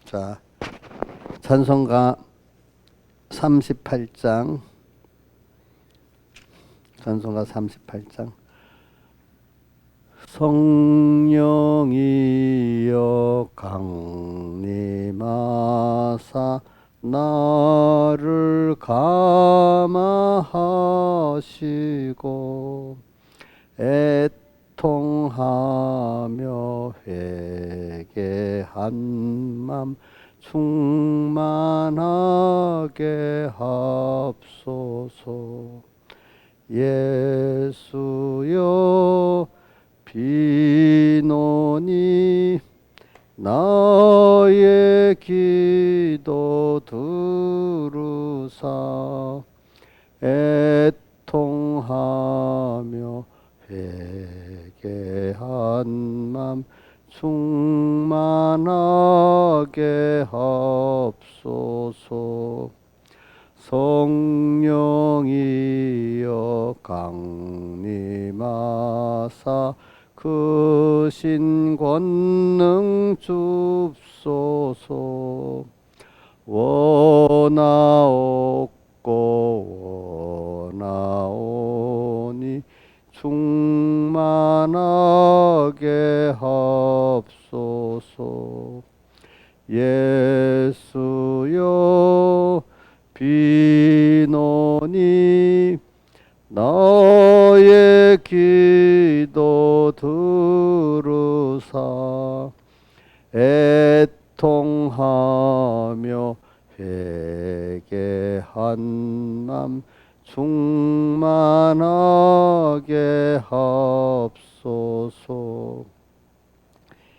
자, 찬송가 38장, 찬송가 38장. 성령이여 강림하사 나를 감화하시고 애통하며 회개한 맘 충만하게 합소서. 예수여 비노니 나의 기도 들으사 애통하며 회개한 맘 충만하게 합소서. 성령이여 강림하사 크신 권능 줍소서. 원하옵고 원하오니 충만하게 합소서. 예수여 비노니 나의 기도 들으사 애통하며 회개한 맘 충만하게 합소서.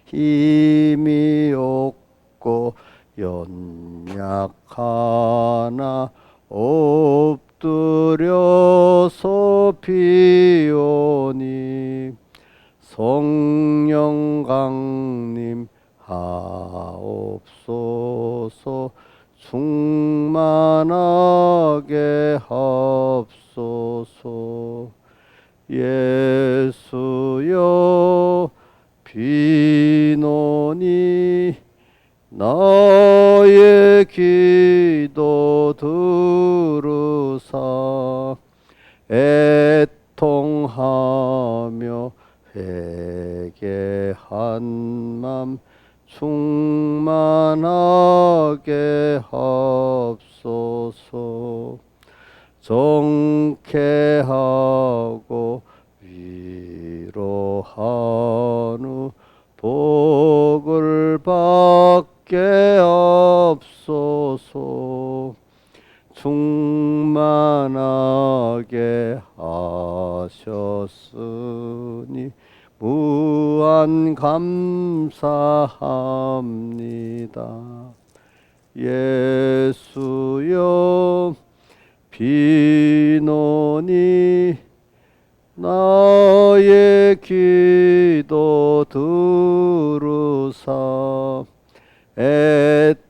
힘이 없고 연약하나 엎드려서 비오니 성령 강림 하옵소서. 충만하게 합소서. 예수여 비노니 나의 기도 들으사 애통하며 회개한 맘 충만하게 합소서. 정케하고 위로한 후 복을 받게 없소서. 충만하게 하셨으니 무한 감사합니다. 예수여 비노니 나의 기도 들으사 애통하며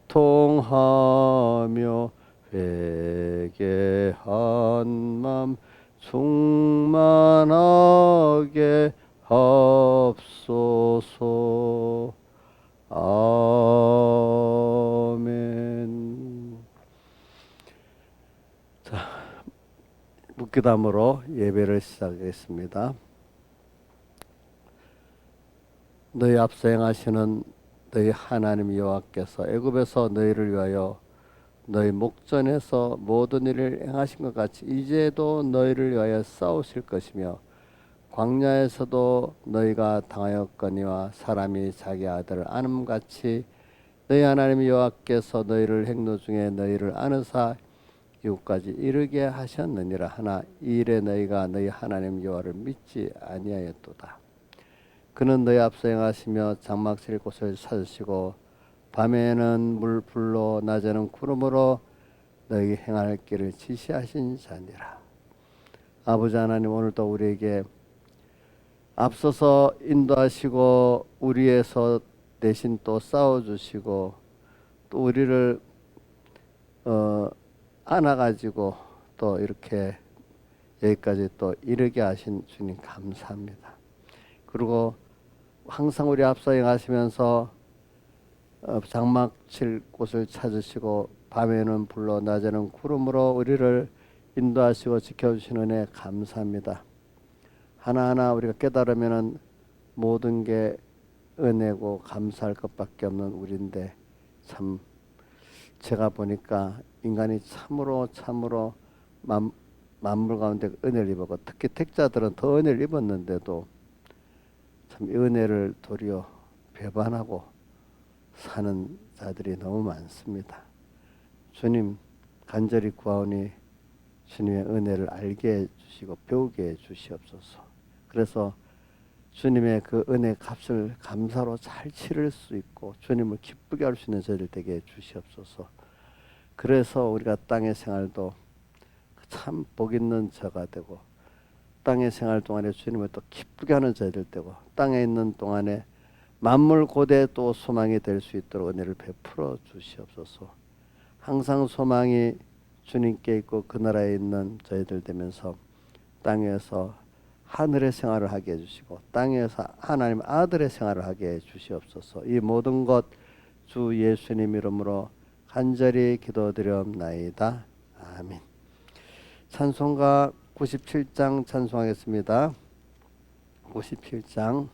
회개한 맘 충만하게 합소서. 아멘. 자, 묵기담으로 예배를 시작하겠습니다. 너희 앞서 행하시는 너희 하나님 여호와께서 애굽에서 너희를 위하여 너희 목전에서 모든 일을 행하신 것 같이 이제도 너희를 위하여 싸우실 것이며 광야에서도 너희가 당하였거니와 사람이 자기 아들을 안음같이 너희 하나님 여호와께서 너희를 행로 중에 너희를 안으사 이곳까지 이르게 하셨느니라. 하나 이 일에 너희가 너희 하나님 여호와를 믿지 아니하였도다. 그는 너희 앞서 행하시며 장막칠 곳을 찾으시고 밤에는 물불로 낮에는 구름으로 너희 행할 길을 지시하신 자니라. 아버지 하나님, 오늘도 우리에게 앞서서 인도하시고 우리에서 대신 또 싸워주시고 또 우리를 안아가지고 또 이렇게 여기까지 또 이르게 하신 주님 감사합니다. 그리고 항상 우리 앞서 행하시면서 장막 칠 곳을 찾으시고 밤에는 불로 낮에는 구름으로 우리를 인도하시고 지켜주시는 은혜 감사합니다. 하나하나 우리가 깨달으면은 모든 게 은혜고 감사할 것밖에 없는 우리인데, 참 제가 보니까 인간이 참으로 만물 가운데 은혜를 입었고, 특히 택자들은 더 은혜를 입었는데도 참 은혜를 도리어 배반하고 사는 자들이 너무 많습니다. 주님 간절히 구하오니 주님의 은혜를 알게 해주시고 배우게 해주시옵소서. 그래서 주님의 그 은혜 값을 감사로 잘 치를 수 있고 주님을 기쁘게 할 수 있는 저희들 되게 해주시옵소서. 그래서 우리가 땅의 생활도 참 복 있는 자가 되고, 땅의 생활 동안에 주님을 또 기쁘게 하는 저희들 되고, 땅에 있는 동안에 만물 고대 또 소망이 될 수 있도록 은혜를 베풀어 주시옵소서. 항상 소망이 주님께 있고 그 나라에 있는 저희들 되면서 땅에서 하늘의 생활을 하게 해주시고 땅에서 하나님 아들의 생활을 하게 해주시옵소서. 이 모든 것 주 예수님 이름으로 간절히 기도드리옵나이다. 아멘. 찬송가 97장 찬송하겠습니다. 97장.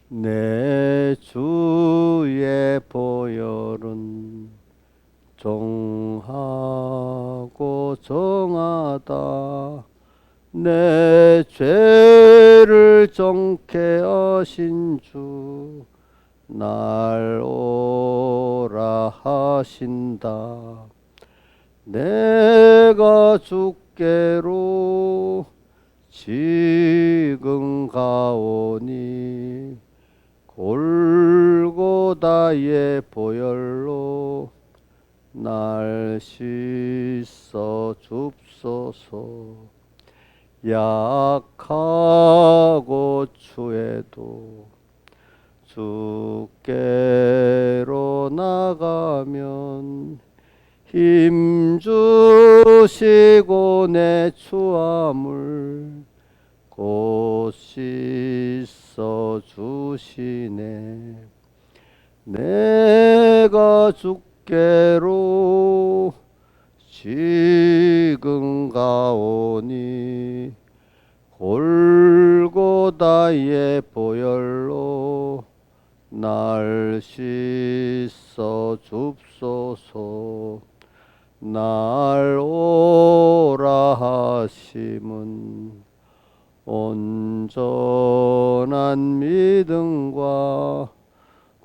내 주의 보혈은 정하고 정하다. 내 죄를 정케 하신 주 날 오라 하신다. 내가 주께로 지금 가오니 골고다의 보혈로 날 씻어 줍소서. 약하고 추해도 주께로 나가면 힘 주시고 내 추함을 곧 씻어 주시네. 내가 주께로 지금 가오니 골고다의 보혈로 날 씻어 줍소서. 날 오라 하심은 온전한 믿음과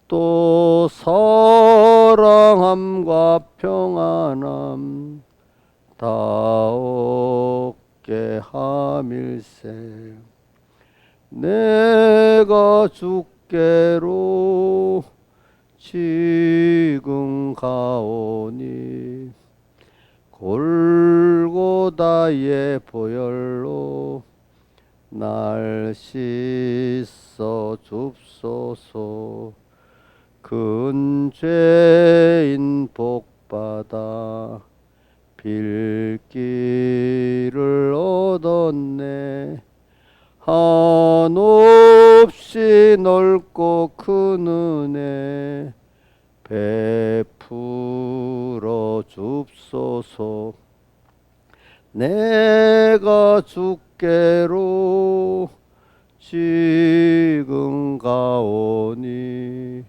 또 사랑함과 평안함 다 얻게 함일세. 내가 주께로 지금 가오니 골고다의 보혈로 날 씻어 줍소서. 큰 죄인 복받아 빌 길을 얻었네. 한없이 넓고 큰 은혜 베풀어 줍소서. 내가 주께로 지금 가오니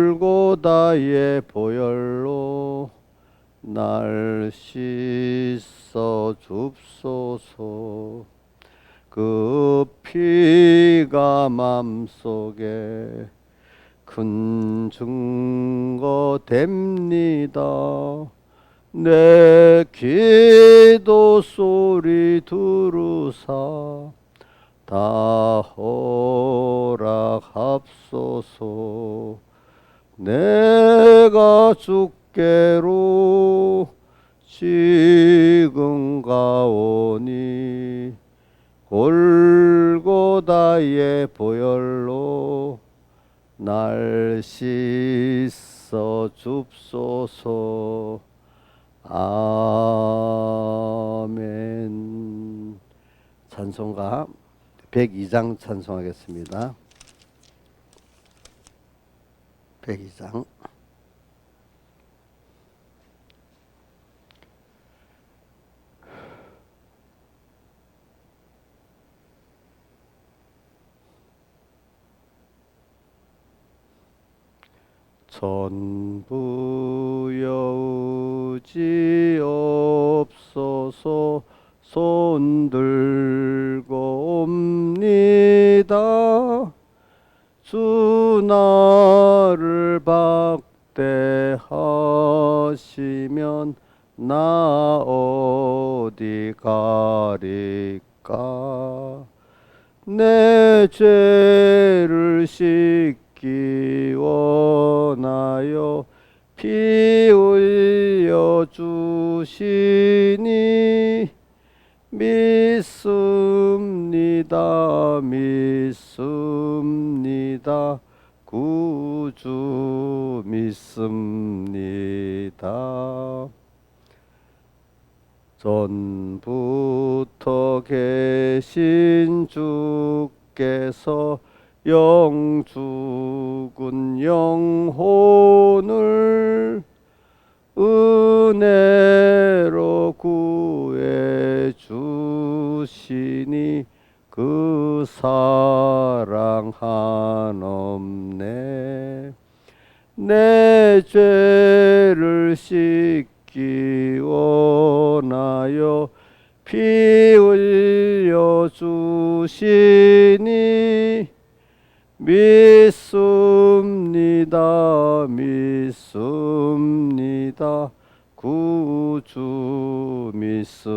골고다의 보혈로 날 씻어 줍소서. 그 피가 맘속에 큰 증거 됩니다. 내 기도 소리 들으사 다 허락합소서. 내가 주께로 지금 가오니 골고다의 보혈로 날 씻어 줍소서. 아멘. 찬송가 102장 찬송하겠습니다. 102장. 전부 여우지 없소서 손 들고 옵니다. 주 나를 박대하시면 나 어디 가리까. 내 죄를 씻기 원하여 피 흘려 주시니 믿습니다. 믿습니다. 구주 믿습니다. 전부터 계신 주께서 영죽은 영혼을 은혜로 구해 주시니 그 사랑 한없네. 내 죄를 씻기 원하여 피 흘려 주시니 믿습니다. 믿습니다. 구주 믿습니다.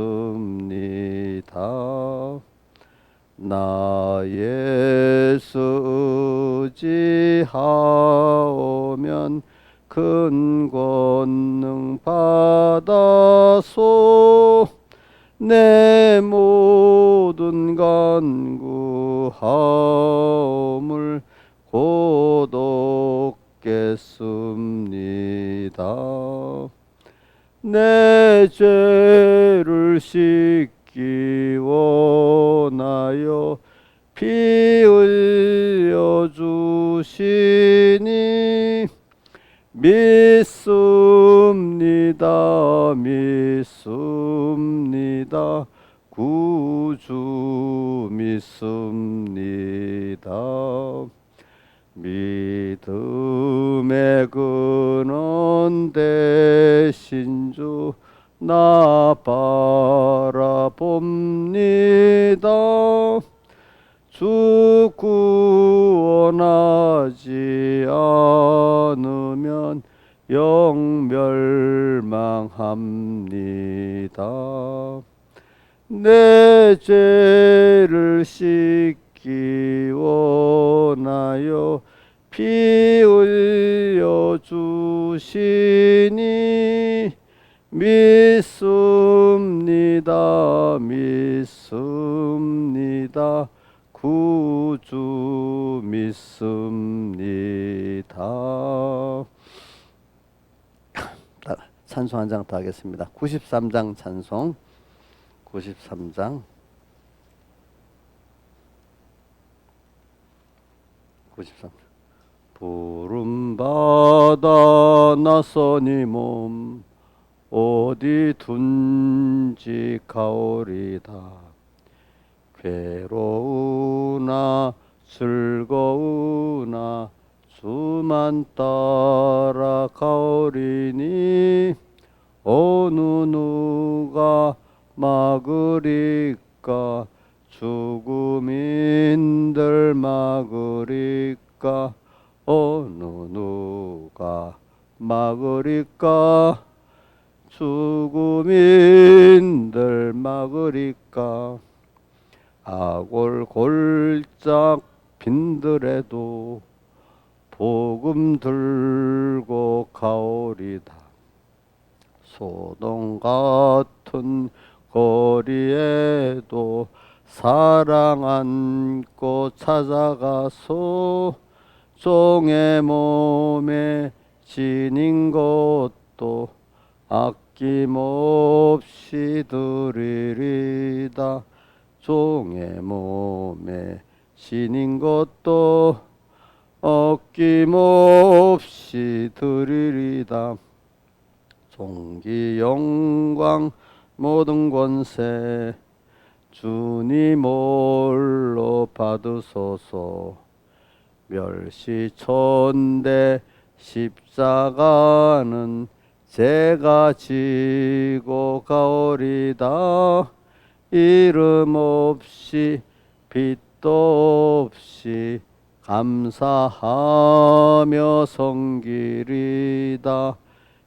나 예수 의지하오면 큰 권능 받아소. 내 모든 간구하옴을 곧 얻겠습니다. 내 죄를 씻기 원하여 피 흘려 주시니 믿습니다. 믿습니다. 구주 믿습니다. 믿음의 근원 되신 주 나 바라봅니다. 주 구원하지 않으면 영멸망합니다. 내 죄를 씻기 원하여 피 흘려 주시니 믿습니다. 믿습니다. 구주 믿습니다. 찬송 한 장 더 하겠습니다. 93장 찬송. 93장. 93. 부름받아 나서니 몸 어디 둔지 가오리다. 괴로우나 즐거우나 주만 따라 가오리니 어느 누가 막으리까. 죽음인들 막으리까. 어느 누가 막으리까. 죽음인들 막으리까. 아골 골짝 빈들에도 복음 들고 가오리다. 소동 같은 거리에도 사랑 안고 찾아가서 종의 몸에 지닌 것도 아낌없이 드리리다. 종의 몸에 신인 것도 어김없이 드리리다. 존귀 영광 모든 권세 주님 홀로 받으소서. 멸시천대 십자가는 제가 지고 가오리다. 이름 없이 빛도 없이 감사하며 섬기리다.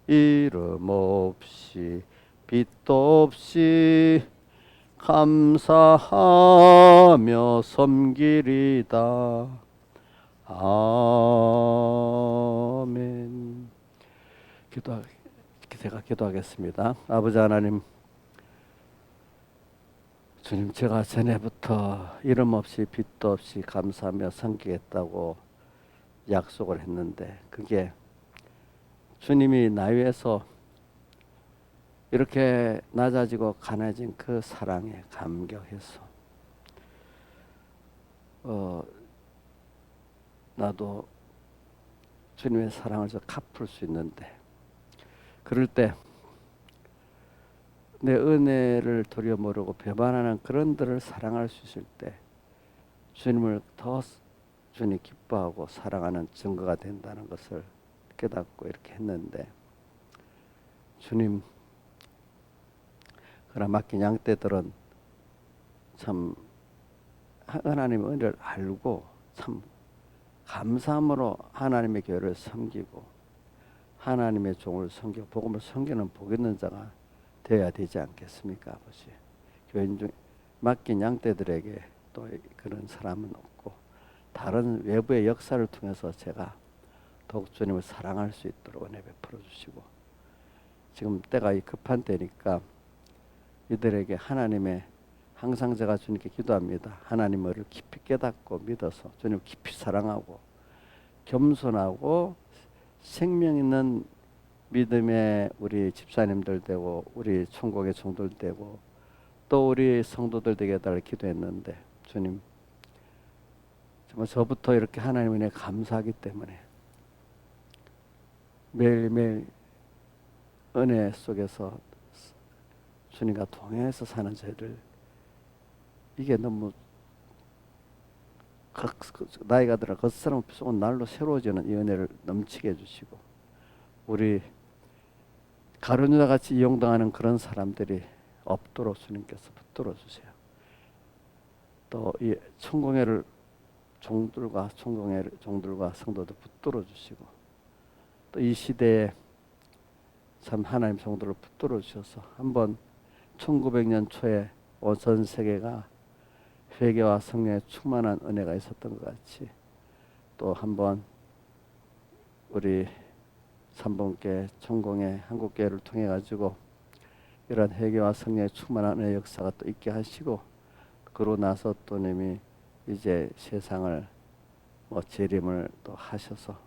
이름 없이 빛도 없이 감사하며 섬기리다. 아멘. 제가 기도하겠습니다. 아버지 하나님, 주님, 제가 전에부터 이름 없이 빛도 없이 감사하며 섬기겠다고 약속을 했는데, 그게 주님이 나 위해서 이렇게 낮아지고 가난해진 그 사랑에 감격해서 나도 주님의 사랑을 좀 갚을 수 있는데, 그럴 때 내 은혜를 도리어 모르고 배반하는 그런들을 사랑할 수 있을 때 주님을 더 주님 기뻐하고 사랑하는 증거가 된다는 것을 깨닫고 이렇게 했는데, 주님, 그러나 맡긴 양떼들은 참 하나님의 은혜를 알고 참 감사함으로 하나님의 교회를 섬기고 하나님의 종을 섬기고 복음을 섬기는 복 있는 자가 되어야 되지 않겠습니까, 아버지? 교회 중 맡긴 양떼들에게 또 그런 사람은 없고, 다른 외부의 역사를 통해서 제가 더욱 주님을 사랑할 수 있도록 은혜 베풀어 주시고, 지금 때가 급한 때니까 이들에게 하나님의, 항상 제가 주님께 기도합니다. 하나님을 깊이 깨닫고 믿어서 주님을 깊이 사랑하고 겸손하고 생명 있는 믿음의 우리 집사님들 되고 우리 총국의 종들 되고 또 우리 성도들 되게 해달라 기도했는데, 주님, 정말 저부터 이렇게 하나님 은혜에 감사하기 때문에 매일매일 은혜 속에서 주님과 동행해서 사는 저희들, 이게 너무 나이가 들어 겉사람 속은 날로 새로워지는 이 은혜를 넘치게 해주시고, 우리 가룟 유다 같이 이용당하는 그런 사람들이 없도록 주님께서 붙들어 주세요. 또 이 총공회를 종들과 성도들 붙들어 주시고, 또 이 시대에 참 하나님 성도를 붙들어 주셔서 한번 1900년 초에 전 세계가 회개와 성령에 충만한 은혜가 있었던 것 같이 또 한번 우리 삼봉계 총공회 한국교회를 통해 가지고 이런 회개와 성령에 충만한 은혜 역사가 또 있게 하시고, 그러고 나서 또 님이 이제 세상을 재림을 또 하셔서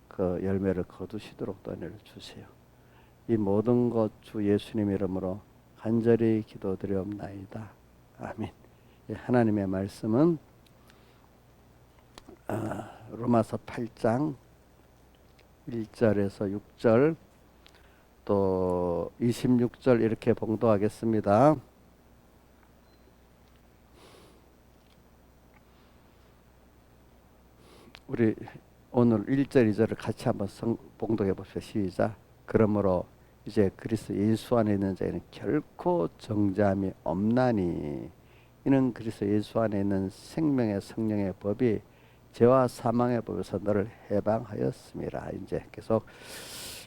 그 열매를 거두시도록 또 은혜를 주세요. 이 모든 것 주 예수님 이름으로 간절히 기도드리옵나이다. 아멘. 하나님의 말씀은 로마서 8장 1절에서 6절 또 26절 이렇게 봉독하겠습니다. 우리 오늘 1절 2절을 같이 한번 봉독해 봅시다. 시작. 그러므로 이제 그리스도 예수 안에 있는 자에는 결코 정죄함이 없나니 이는 그리스도 예수 안에 있는 생명의 성령의 법이 죄와 사망의 법에서 너를 해방하였습니다. 이제 계속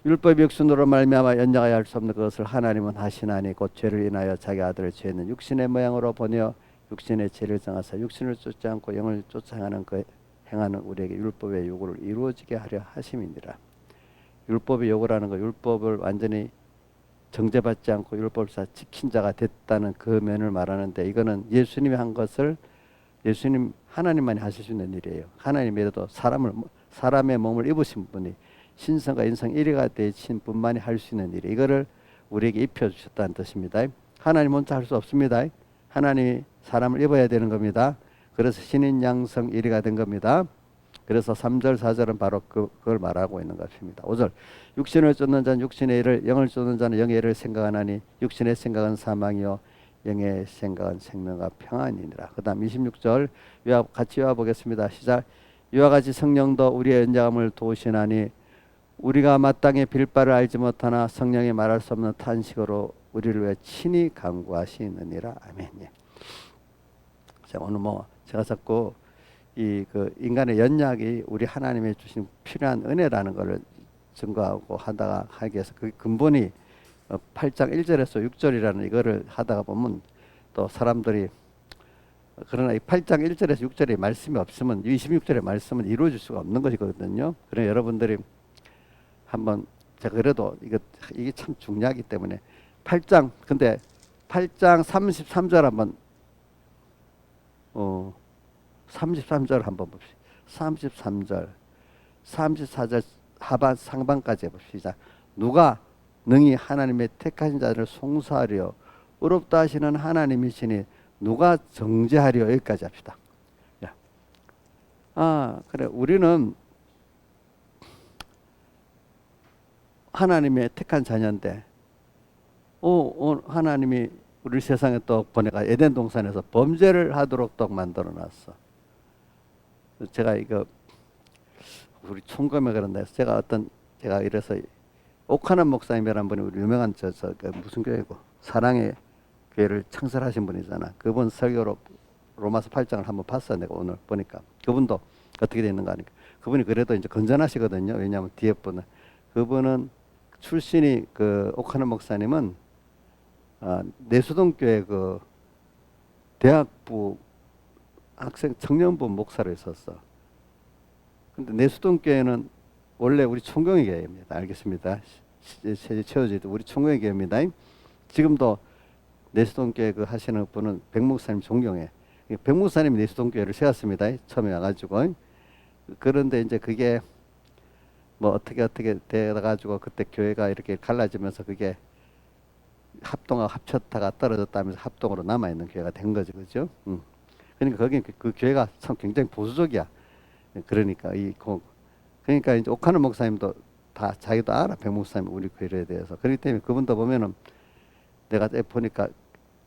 율법이 육신으로 말미암아 연장하여 할 수 없는 것을 하나님은 하시나니 곧 죄를 인하여 자기 아들을 죄는 육신의 모양으로 보내어 육신의 죄를 정하사 육신을 쫓지 않고 영을 쫓아 행하는 우리에게 율법의 요구를 이루어지게 하려 하심이니라. 율법의 요구라는 거, 율법을 완전히 정죄받지 않고 율법을 다 지킨 자가 됐다는 그 면을 말하는데, 이거는 예수님이 한 것을 하나님만이 하실 수 있는 일이에요. 하나님이라도 사람의 몸을 입으신 분이 신성과 인성 1위가 되신 분만이 할 수 있는 일이에요. 이거를 우리에게 입혀주셨다는 뜻입니다. 하나님 혼자 할 수 없습니다. 하나님이 사람을 입어야 되는 겁니다. 그래서 신인 양성 1위가 된 겁니다. 그래서 3절 4절은 바로 그걸 말하고 있는 것입니다. 5절 육신을 쫓는 자는 육신의 일을, 영을 쫓는 자는 영의 일을 생각하나니 육신의 생각은 사망이요 영의 생각은 생명과 평안이니라. 그 다음 26절 같이 외워보겠습니다. 시작. 이와 같이 성령도 우리의 연장함을 도우시나니 우리가 마땅히 빌 바를 알지 못하나 성령이 말할 수 없는 탄식으로 우리를 위해 친히 간구하시느니라. 아멘. 예. 자, 오늘 제가 자꾸 그 인간의 연약이 우리 하나님의 주신 필요한 은혜라는 것을 증거하고 하다가 하기 위해서 그 근본이 8장 1절에서 6절이라는 이거를 하다가 보면 또 사람들이 그러나 이 8장 1절에서 6절에 말씀이 없으면 26절의 말씀은 이루어질 수가 없는 것이거든요. 그래서 여러분들이 한번 제가 그래도 이게 참 중요하기 때문에 8장 근데 8장 33절 한번 33절 한번 봅시다. 33절 34절 하반 상반까지 해봅시다. 누가 능히 하나님의 택하신 자들을 송사하려 의롭다 하시는 하나님이시니 누가 정죄하려. 여기까지 합시다. 그래 우리는 하나님의 택한 자녀인데 하나님이 우리 세상에 또 보내가 에덴 동산에서 범죄를 하도록 또 만들어 놨어. 제가 우리 총검에 그런다 해서 제가 이래서 오카남 목사님이라는 분이 우리 유명한 무슨 교회고 사랑의 교회를 창설하신 분이잖아. 그분 설교로 로마서 8장을 한번 봤어. 내가 오늘 보니까 그분도 어떻게 되어 있는가 하니까 그분이 그래도 이제 건전하시거든요. 왜냐하면 뒤에 그분은 출신이 오카남 목사님은 내수동교회 대학부 학생 청년부 목사로 있었어. 근데 내수동교회는 원래 우리 총경의 교회입니다. 알겠습니다. 채워지도 우리 총경의 교회입니다. 지금도 내수동교회 하시는 분은 백목사님 존경해. 백목사님이 내수동교회를 세웠습니다. 처음에 와가지고. 그런데 이제 그게 어떻게 돼가지고 그때 교회가 이렇게 갈라지면서 그게 합동하고 합쳤다가 떨어졌다면서 합동으로 남아있는 교회가 된 거죠. 그죠? 그러니까 거기 그 교회가 참 굉장히 보수적이야. 그러니까 그러니까 이제 옥하는 목사님도 다 자기도 알아. 백 목사님 우리 교회에 대해서. 그렇기 때문에 그분도 보면은 내가 보니까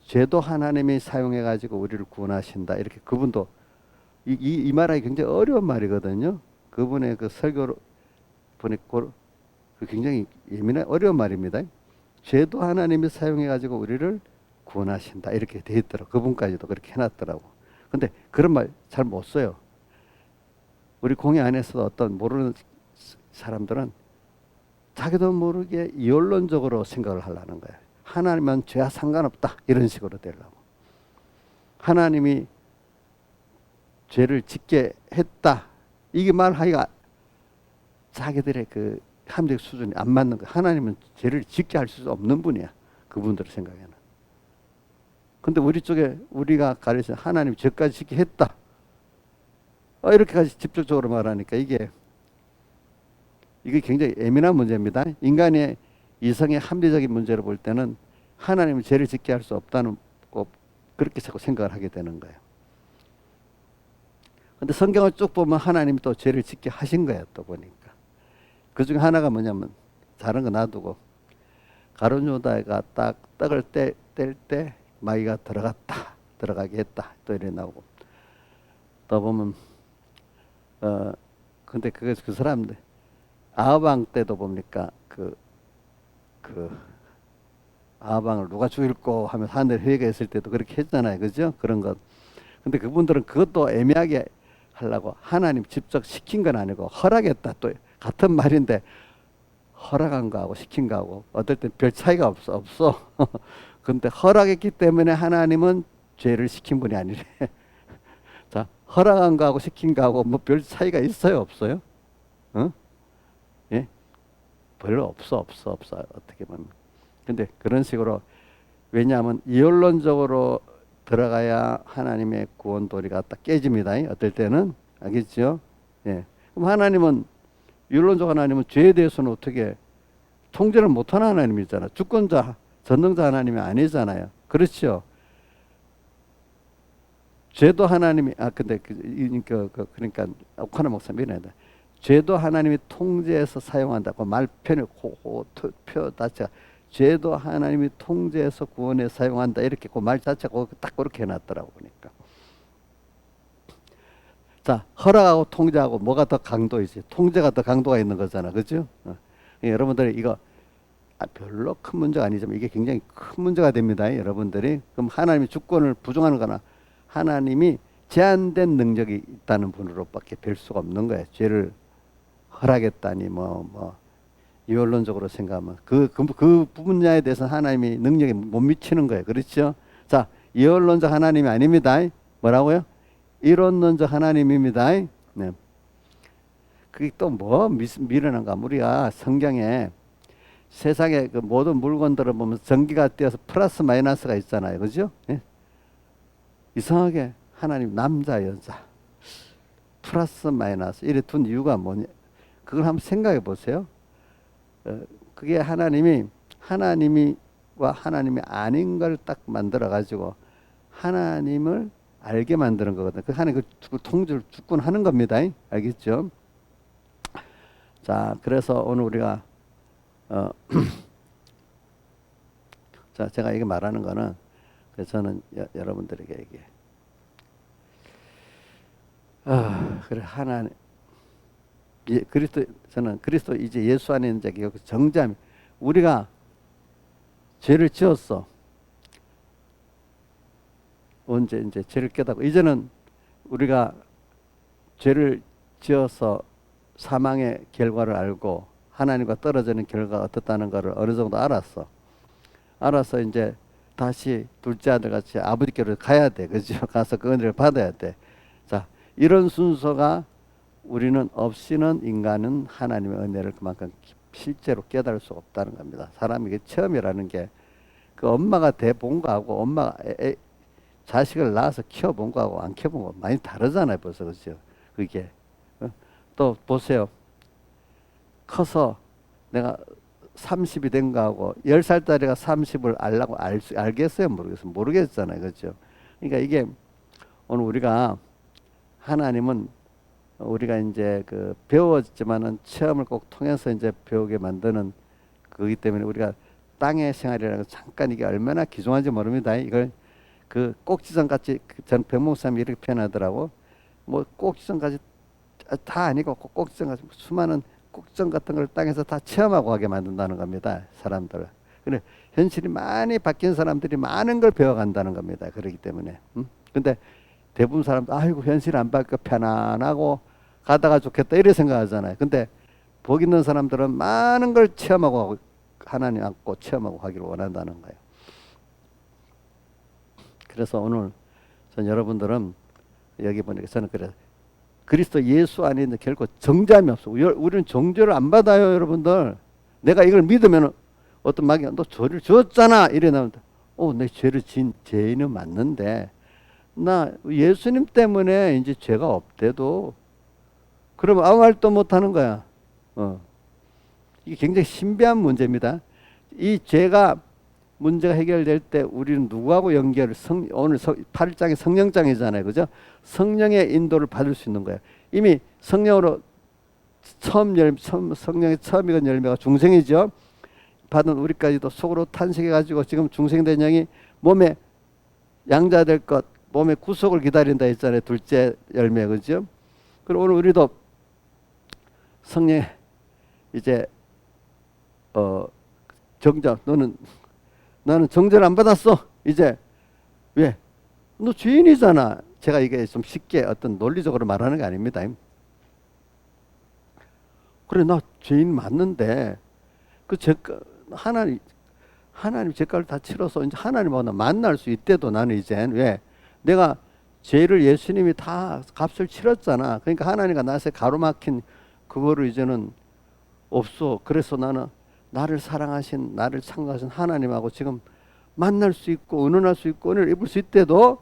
죄도 하나님이 사용해 가지고 우리를 구원하신다. 이렇게 그분도 이 말하기 굉장히 어려운 말이거든요. 그분의 설교로 보니까 굉장히 어려운 말입니다. 죄도 하나님이 사용해 가지고 우리를 구원하신다. 이렇게 돼 있더라고. 그분까지도 그렇게 해놨더라고. 근데 그런 말 잘 못 써요. 우리 공회 안에서도 어떤 모르는 사람들은 자기도 모르게 이원론적으로 생각을 하려는 거예요. 하나님은 죄와 상관없다. 이런 식으로 되려고. 하나님이 죄를 짓게 했다. 이게 말하기가 자기들의 합리적 수준이 안 맞는 거야. 하나님은 죄를 짓게 할 수 없는 분이야. 그분들 생각에는. 근데 우리 쪽에 우리가 가르쳐 하나님 죄까지 짓게 했다. 이렇게까지 직접적으로 말하니까 이게 굉장히 예민한 문제입니다. 인간의 이성의 합리적인 문제로 볼 때는 하나님은 죄를 짓게 할 수 없다는 그렇게 자꾸 생각을 하게 되는 거예요. 근데 성경을 쭉 보면 하나님이 또 죄를 짓게 하신 거예요. 또 보니까. 그 중에 하나가 뭐냐면 다른 거 놔두고 가룟 유다가 딱 떡을 뗄 때 마귀가 들어가게 했다. 또 이래 나오고 또 보면 근데 그 사람들 아하방 때도 봅니까 아하방을 누가 죽일꼬 하면서 하늘 회개했을 때도 그렇게 했잖아요. 그죠? 그런 것. 근데 그분들은 그것도 애매하게 하려고 하나님 직접 시킨 건 아니고 허락했다. 또 같은 말인데 허락한 거하고 시킨 거하고 어떨 땐 별 차이가 없어. 근데 허락했기 때문에 하나님은 죄를 시킨 분이 아니래. 자, 허락한 거하고 시킨 거하고 별 차이가 있어요, 없어요? 예? 별로 없어. 어떻게 보면. 근데 그런 식으로 왜냐하면 이원론적으로 들어가야 하나님의 구원 도리가 딱 깨집니다. 어떨 때는 알겠죠? 예. 그럼 하나님은 율론적 하나님은 죄에 대해서는 어떻게 통제를 못하는 하나님이잖아. 주권자, 전능자 하나님이 아니잖아요. 그렇죠? 죄도 하나님이 근데 그러니까 오카나 목사님 이래야 돼. 죄도 하나님이 통제해서 사용한다고 말편에 표 자체가 죄도 하나님이 통제해서 구원에 사용한다 이렇게 그 말 자체가 딱 그렇게 해놨더라고 보니까. 자, 허락하고 통제하고 뭐가 더 강도이지? 통제가 더 강도가 있는 거잖아, 그죠? 여러분들이 이거 별로 큰 문제가 아니지만 이게 굉장히 큰 문제가 됩니다, 여러분들이. 그럼 하나님이 주권을 부정하는 거나 하나님이 제한된 능력이 있다는 분으로밖에 뵐 수가 없는 거예요. 죄를 허락했다니 유언론적으로 생각하면 그 분야에 대해서 하나님이 능력이 못 미치는 거예요. 그렇죠? 자, 유언론적 하나님이 아닙니다. 뭐라고요? 이론론적 하나님입니다. 네. 그게 또 뭐 미련한가? 우리가 성경에 세상에 그 모든 물건들을 보면 전기가 뛰어서 플러스 마이너스가 있잖아요. 그죠? 네? 이상하게 하나님 남자 여자 플러스 마이너스 이래 둔 이유가 뭐냐? 그걸 한번 생각해 보세요. 그게 하나님과 하나님이 아닌 걸 딱 만들어 가지고 하나님을 알게 만드는 거거든요. 그 하나님 그 통제를 주권하는 겁니다. 알겠죠? 자, 그래서 오늘 우리가 자, 제가 이게 말하는 거는 저는 여러분들에게 얘기해. 그래 하나님 저는 그리스도 이제 예수 안에 있는 자가 정잠 우리가 죄를 지었어. 언제 이제 죄를 깨닫고 이제는 우리가 죄를 지어서 사망의 결과를 알고 하나님과 떨어지는 결과가 어떻다는 것을 어느 정도 알아서 이제 다시 둘째 아들 같이 아버지께로 가야 돼. 그죠? 가서 그 은혜를 받아야 돼. 자, 이런 순서가 우리는 없이는 인간은 하나님의 은혜를 그만큼 실제로 깨달을 수 없다는 겁니다. 사람이 이게 체험이라는 게 그 엄마가 대본 거하고 엄마가 자식을 낳아서 키워본 거하고 안 키워본 거 많이 다르잖아요. 벌써 그렇죠? 그게 또 보세요. 커서 내가 30이 된 거하고 10살짜리가 30을 알겠어요? 모르겠어요? 모르겠잖아요. 그렇죠? 그러니까 이게 오늘 우리가 하나님은 우리가 이제 그 배웠지만은 체험을 꼭 통해서 이제 배우게 만드는 그기 때문에 우리가 땅의 생활이라는 거 잠깐 이게 얼마나 귀중한지 모릅니다. 이걸 그 꼭지점 같이 전 백목사님이 이렇게 표현하더라고. 뭐 꼭지점까지 다 아니고 꼭지점 같이 수많은 꼭지점 같은 걸 땅에서 다 체험하고 하게 만든다는 겁니다. 사람들. 근데 현실이 많이 바뀐 사람들이 많은 걸 배워간다는 겁니다. 그렇기 때문에. 근데 대부분 사람들 아이고 현실 안 바뀌어 편안하고 가다가 좋겠다 이렇게 생각하잖아요. 근데 복 있는 사람들은 많은 걸 체험하고 하나님 안고 체험하고 가기를 원한다는 거예요. 그래서 오늘 전 여러분들은 여기 보니까 저는 그래 그리스도 예수 안에 있는 결코 정죄함이 없어. 우리는 정죄를 안 받아요, 여러분들. 내가 이걸 믿으면 어떤 막이 너 죄를 지었잖아 이래 나오는데 내 죄를 지은 죄인은 맞는데 나 예수님 때문에 이제 죄가 없대도 그러면 아무 말도 못 하는 거야. 이게 굉장히 신비한 문제입니다. 이 죄가 문제가 해결될 때 우리는 누구하고 연결을 오늘 8장이 성령장이잖아요. 그죠? 성령의 인도를 받을 수 있는 거예요. 이미 성령으로 성령의 처음 익은 열매가 중생이죠. 받은 우리까지도 속으로 탄식해 가지고 지금 중생된 영이 몸에 양자될 것, 몸의 구속을 기다린다 했잖아요. 둘째 열매. 그죠? 그리고 오늘 우리도 성령 이제 정죄 나는 정죄를 안 받았어. 이제 왜? 너 죄인이잖아. 제가 이게 좀 쉽게 어떤 논리적으로 말하는 게 아닙니다. 그래 나 죄인 맞는데 그 죄가 하나님 죄가를 다 치러서 이제 하나님하고 나 만날 수 있대도 나는 이젠 왜? 내가 죄를 예수님이 다 값을 치렀잖아. 그러니까 하나님과 나한테 가로막힌 그거를 이제는 없어. 그래서 나는 나를 사랑하신 나를 창조하신 하나님하고 지금 만날 수 있고 의논할 수 있고 은혜를 입을 수 있대도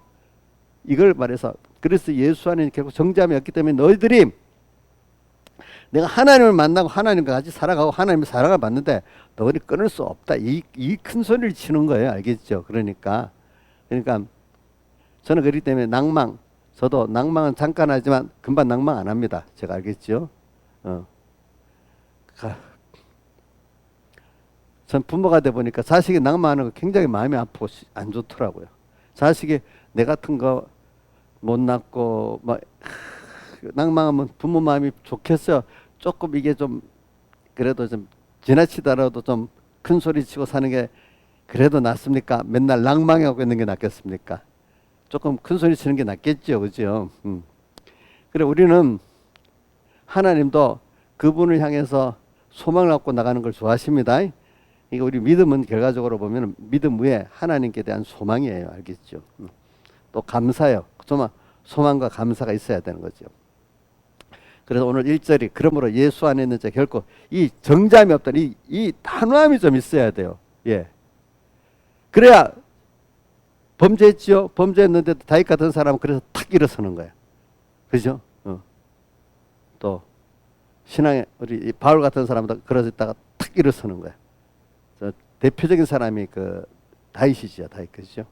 이걸 말해서 그래서 예수 안에 결국 정죄함이 없기 때문에 너희들이 내가 하나님을 만나고 하나님과 같이 살아가고 하나님의 사랑을 받는데 너희들이 끊을 수 없다. 이 큰 소리를 치는 거예요. 알겠죠? 그러니까 저는 그렇기 때문에 낭망 저도 낭망은 잠깐 하지만 금방 낭망 안 합니다. 제가 알겠죠? 전 부모가 돼 보니까 자식이 낭만하는 거 굉장히 마음이 아프고 안 좋더라고요. 자식이 내 같은 거 못 낳고 막 낭망하면 부모 마음이 좋겠어요. 조금 이게 좀 그래도 좀 지나치더라도 좀 큰 소리 치고 사는 게 그래도 낫습니까? 맨날 낭망하고 있는 게 낫겠습니까? 조금 큰 소리 치는 게 낫겠죠, 그죠? 그래 우리는 하나님도 그분을 향해서 소망을 갖고 나가는 걸 좋아하십니다. 이게 우리 믿음은 결과적으로 보면 믿음 위에 하나님께 대한 소망이에요, 알겠죠? 또 감사요. 소망과 감사가 있어야 되는 거죠. 그래서 오늘 1절이 그러므로 예수 안에 있는 자 결코 이 정잠이 없다. 이 단호함이 좀 있어야 돼요. 예. 그래야 범죄했지요. 범죄했는데도 다윗 같은 사람은 그래서 탁 일어서는 거야. 그죠? 또 신앙에 우리 바울 같은 사람도 그러서 있다가 탁 일어서는 거야. 대표적인 사람이 그 다윗이죠. 다윗 그죠?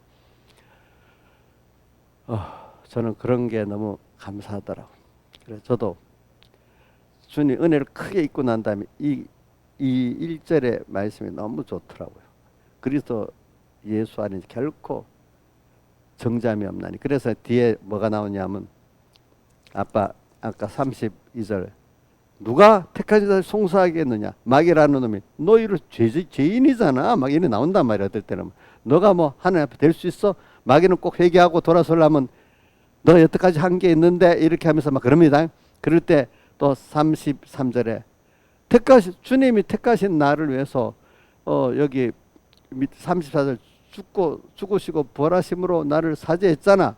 저는 그런 게 너무 감사하더라고. 그래서 저도 주님 은혜를 크게 입고 난 다음에 이 1절의 말씀이 너무 좋더라고요. 그리스도 예수 안에 결코 정잠이 없나니. 그래서 뒤에 뭐가 나오냐면 아까 32절 누가 택하신 자를 송사하겠느냐 마귀라는 놈이 너희를 죄인이잖아 막 이래 나온단 말이야. 어떨 때는 너가 뭐 하나님 앞에 될 수 있어? 마귀는 꼭 회개하고 돌아서려면 너 여태까지 한 게 있는데 이렇게 하면서 막 그럽니다. 그럴 때 또 33절에 주님이 택하신 나를 위해서 여기 34절 죽으시고 부활하심으로 나를 사죄했잖아.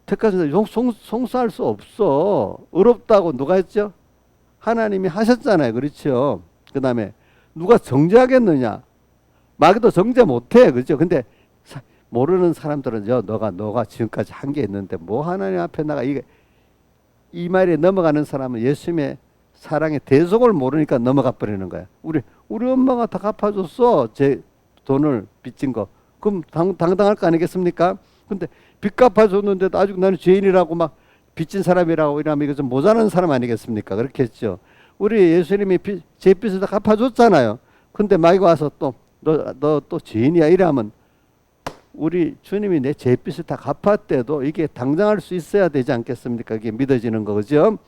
택하신 자 송사할 수 없어. 어렵다고 누가 했죠? 하나님이 하셨잖아요. 그렇죠? 그 다음에 누가 정죄하겠느냐? 마귀도 정죄 못해. 그렇죠? 근데 모르는 사람들은 너가 지금까지 한 게 있는데 뭐 하나님 앞에 나가 이 말에 넘어가는 사람은 예수님의 사랑의 대속을 모르니까 넘어가 버리는 거야. 우리 엄마가 다 갚아줬어. 제 돈을 빚진 거. 그럼 당당할 거 아니겠습니까? 근데 빚 갚아줬는데도 아직 나는 죄인이라고 막 빚진 사람이라고 이러면 이거 좀 모자라는 사람 아니겠습니까? 그렇게 했죠. 우리 예수님이 제 빚을 다 갚아줬잖아요. 근데 마귀가 와서 너 또 죄인이야 이러면 우리 주님이 내 죄빚을 다 갚았대도 이게 당장할 수 있어야 되지 않겠습니까? 이게 믿어지는 거죠.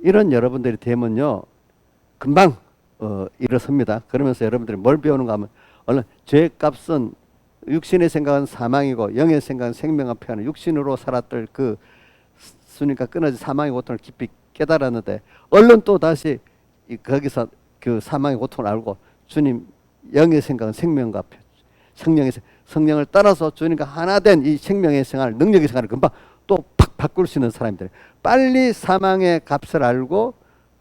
이런 여러분들이 되면요 금방 일어섭니다. 그러면서 여러분들이 뭘 배우는가 하면 얼른 죄값은 육신의 생각은 사망이고 영의 생각은 생명을 표하는 육신으로 살았던 그 순위가 끊어진 사망의 고통을 깊이 깨달았는데 얼른 또 다시 거기서 그 사망의 고통을 알고 주님 영의 생각은 생명과 성령을 따라서 주님과 하나 된 이 생명의 생활, 능력의 생활을 금방 또 팍 바꿀 수 있는 사람들. 빨리 사망의 값을 알고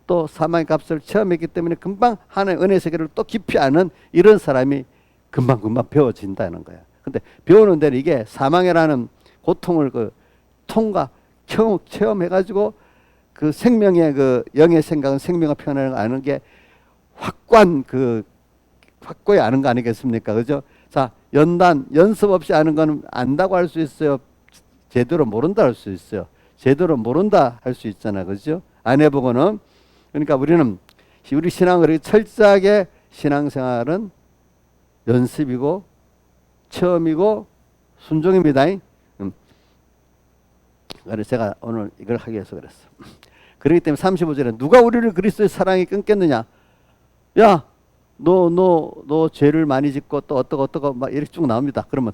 또 사망의 값을 체험했기 때문에 금방 하나의 은혜 세계를 또 깊이 아는 이런 사람이 금방 배워진다는 거야. 근데 배우는 데는 이게 사망이라는 고통을 체험해가지고 그 생명의 그 영의 생각은 생명을 표현하는 거 아는 게 확고히 아는 거 아니겠습니까? 그죠? 자, 연습 없이 아는 거는 안다고 할 수 있어요. 제대로 모른다 할 수 있어요. 제대로 모른다 할 수 있잖아. 그죠? 안 해보고는. 그러니까 우리 신앙을 철저하게 신앙생활은 연습이고 체험이고 순종입니다. 그래서 제가 오늘 이걸 하기 위해서 그랬어. 그렇기 때문에 35절에 누가 우리를 그리스도의 사랑이 끊겠느냐? 야, 너 죄를 많이 짓고 또 어떠고 막 이렇게 쭉 나옵니다. 그러면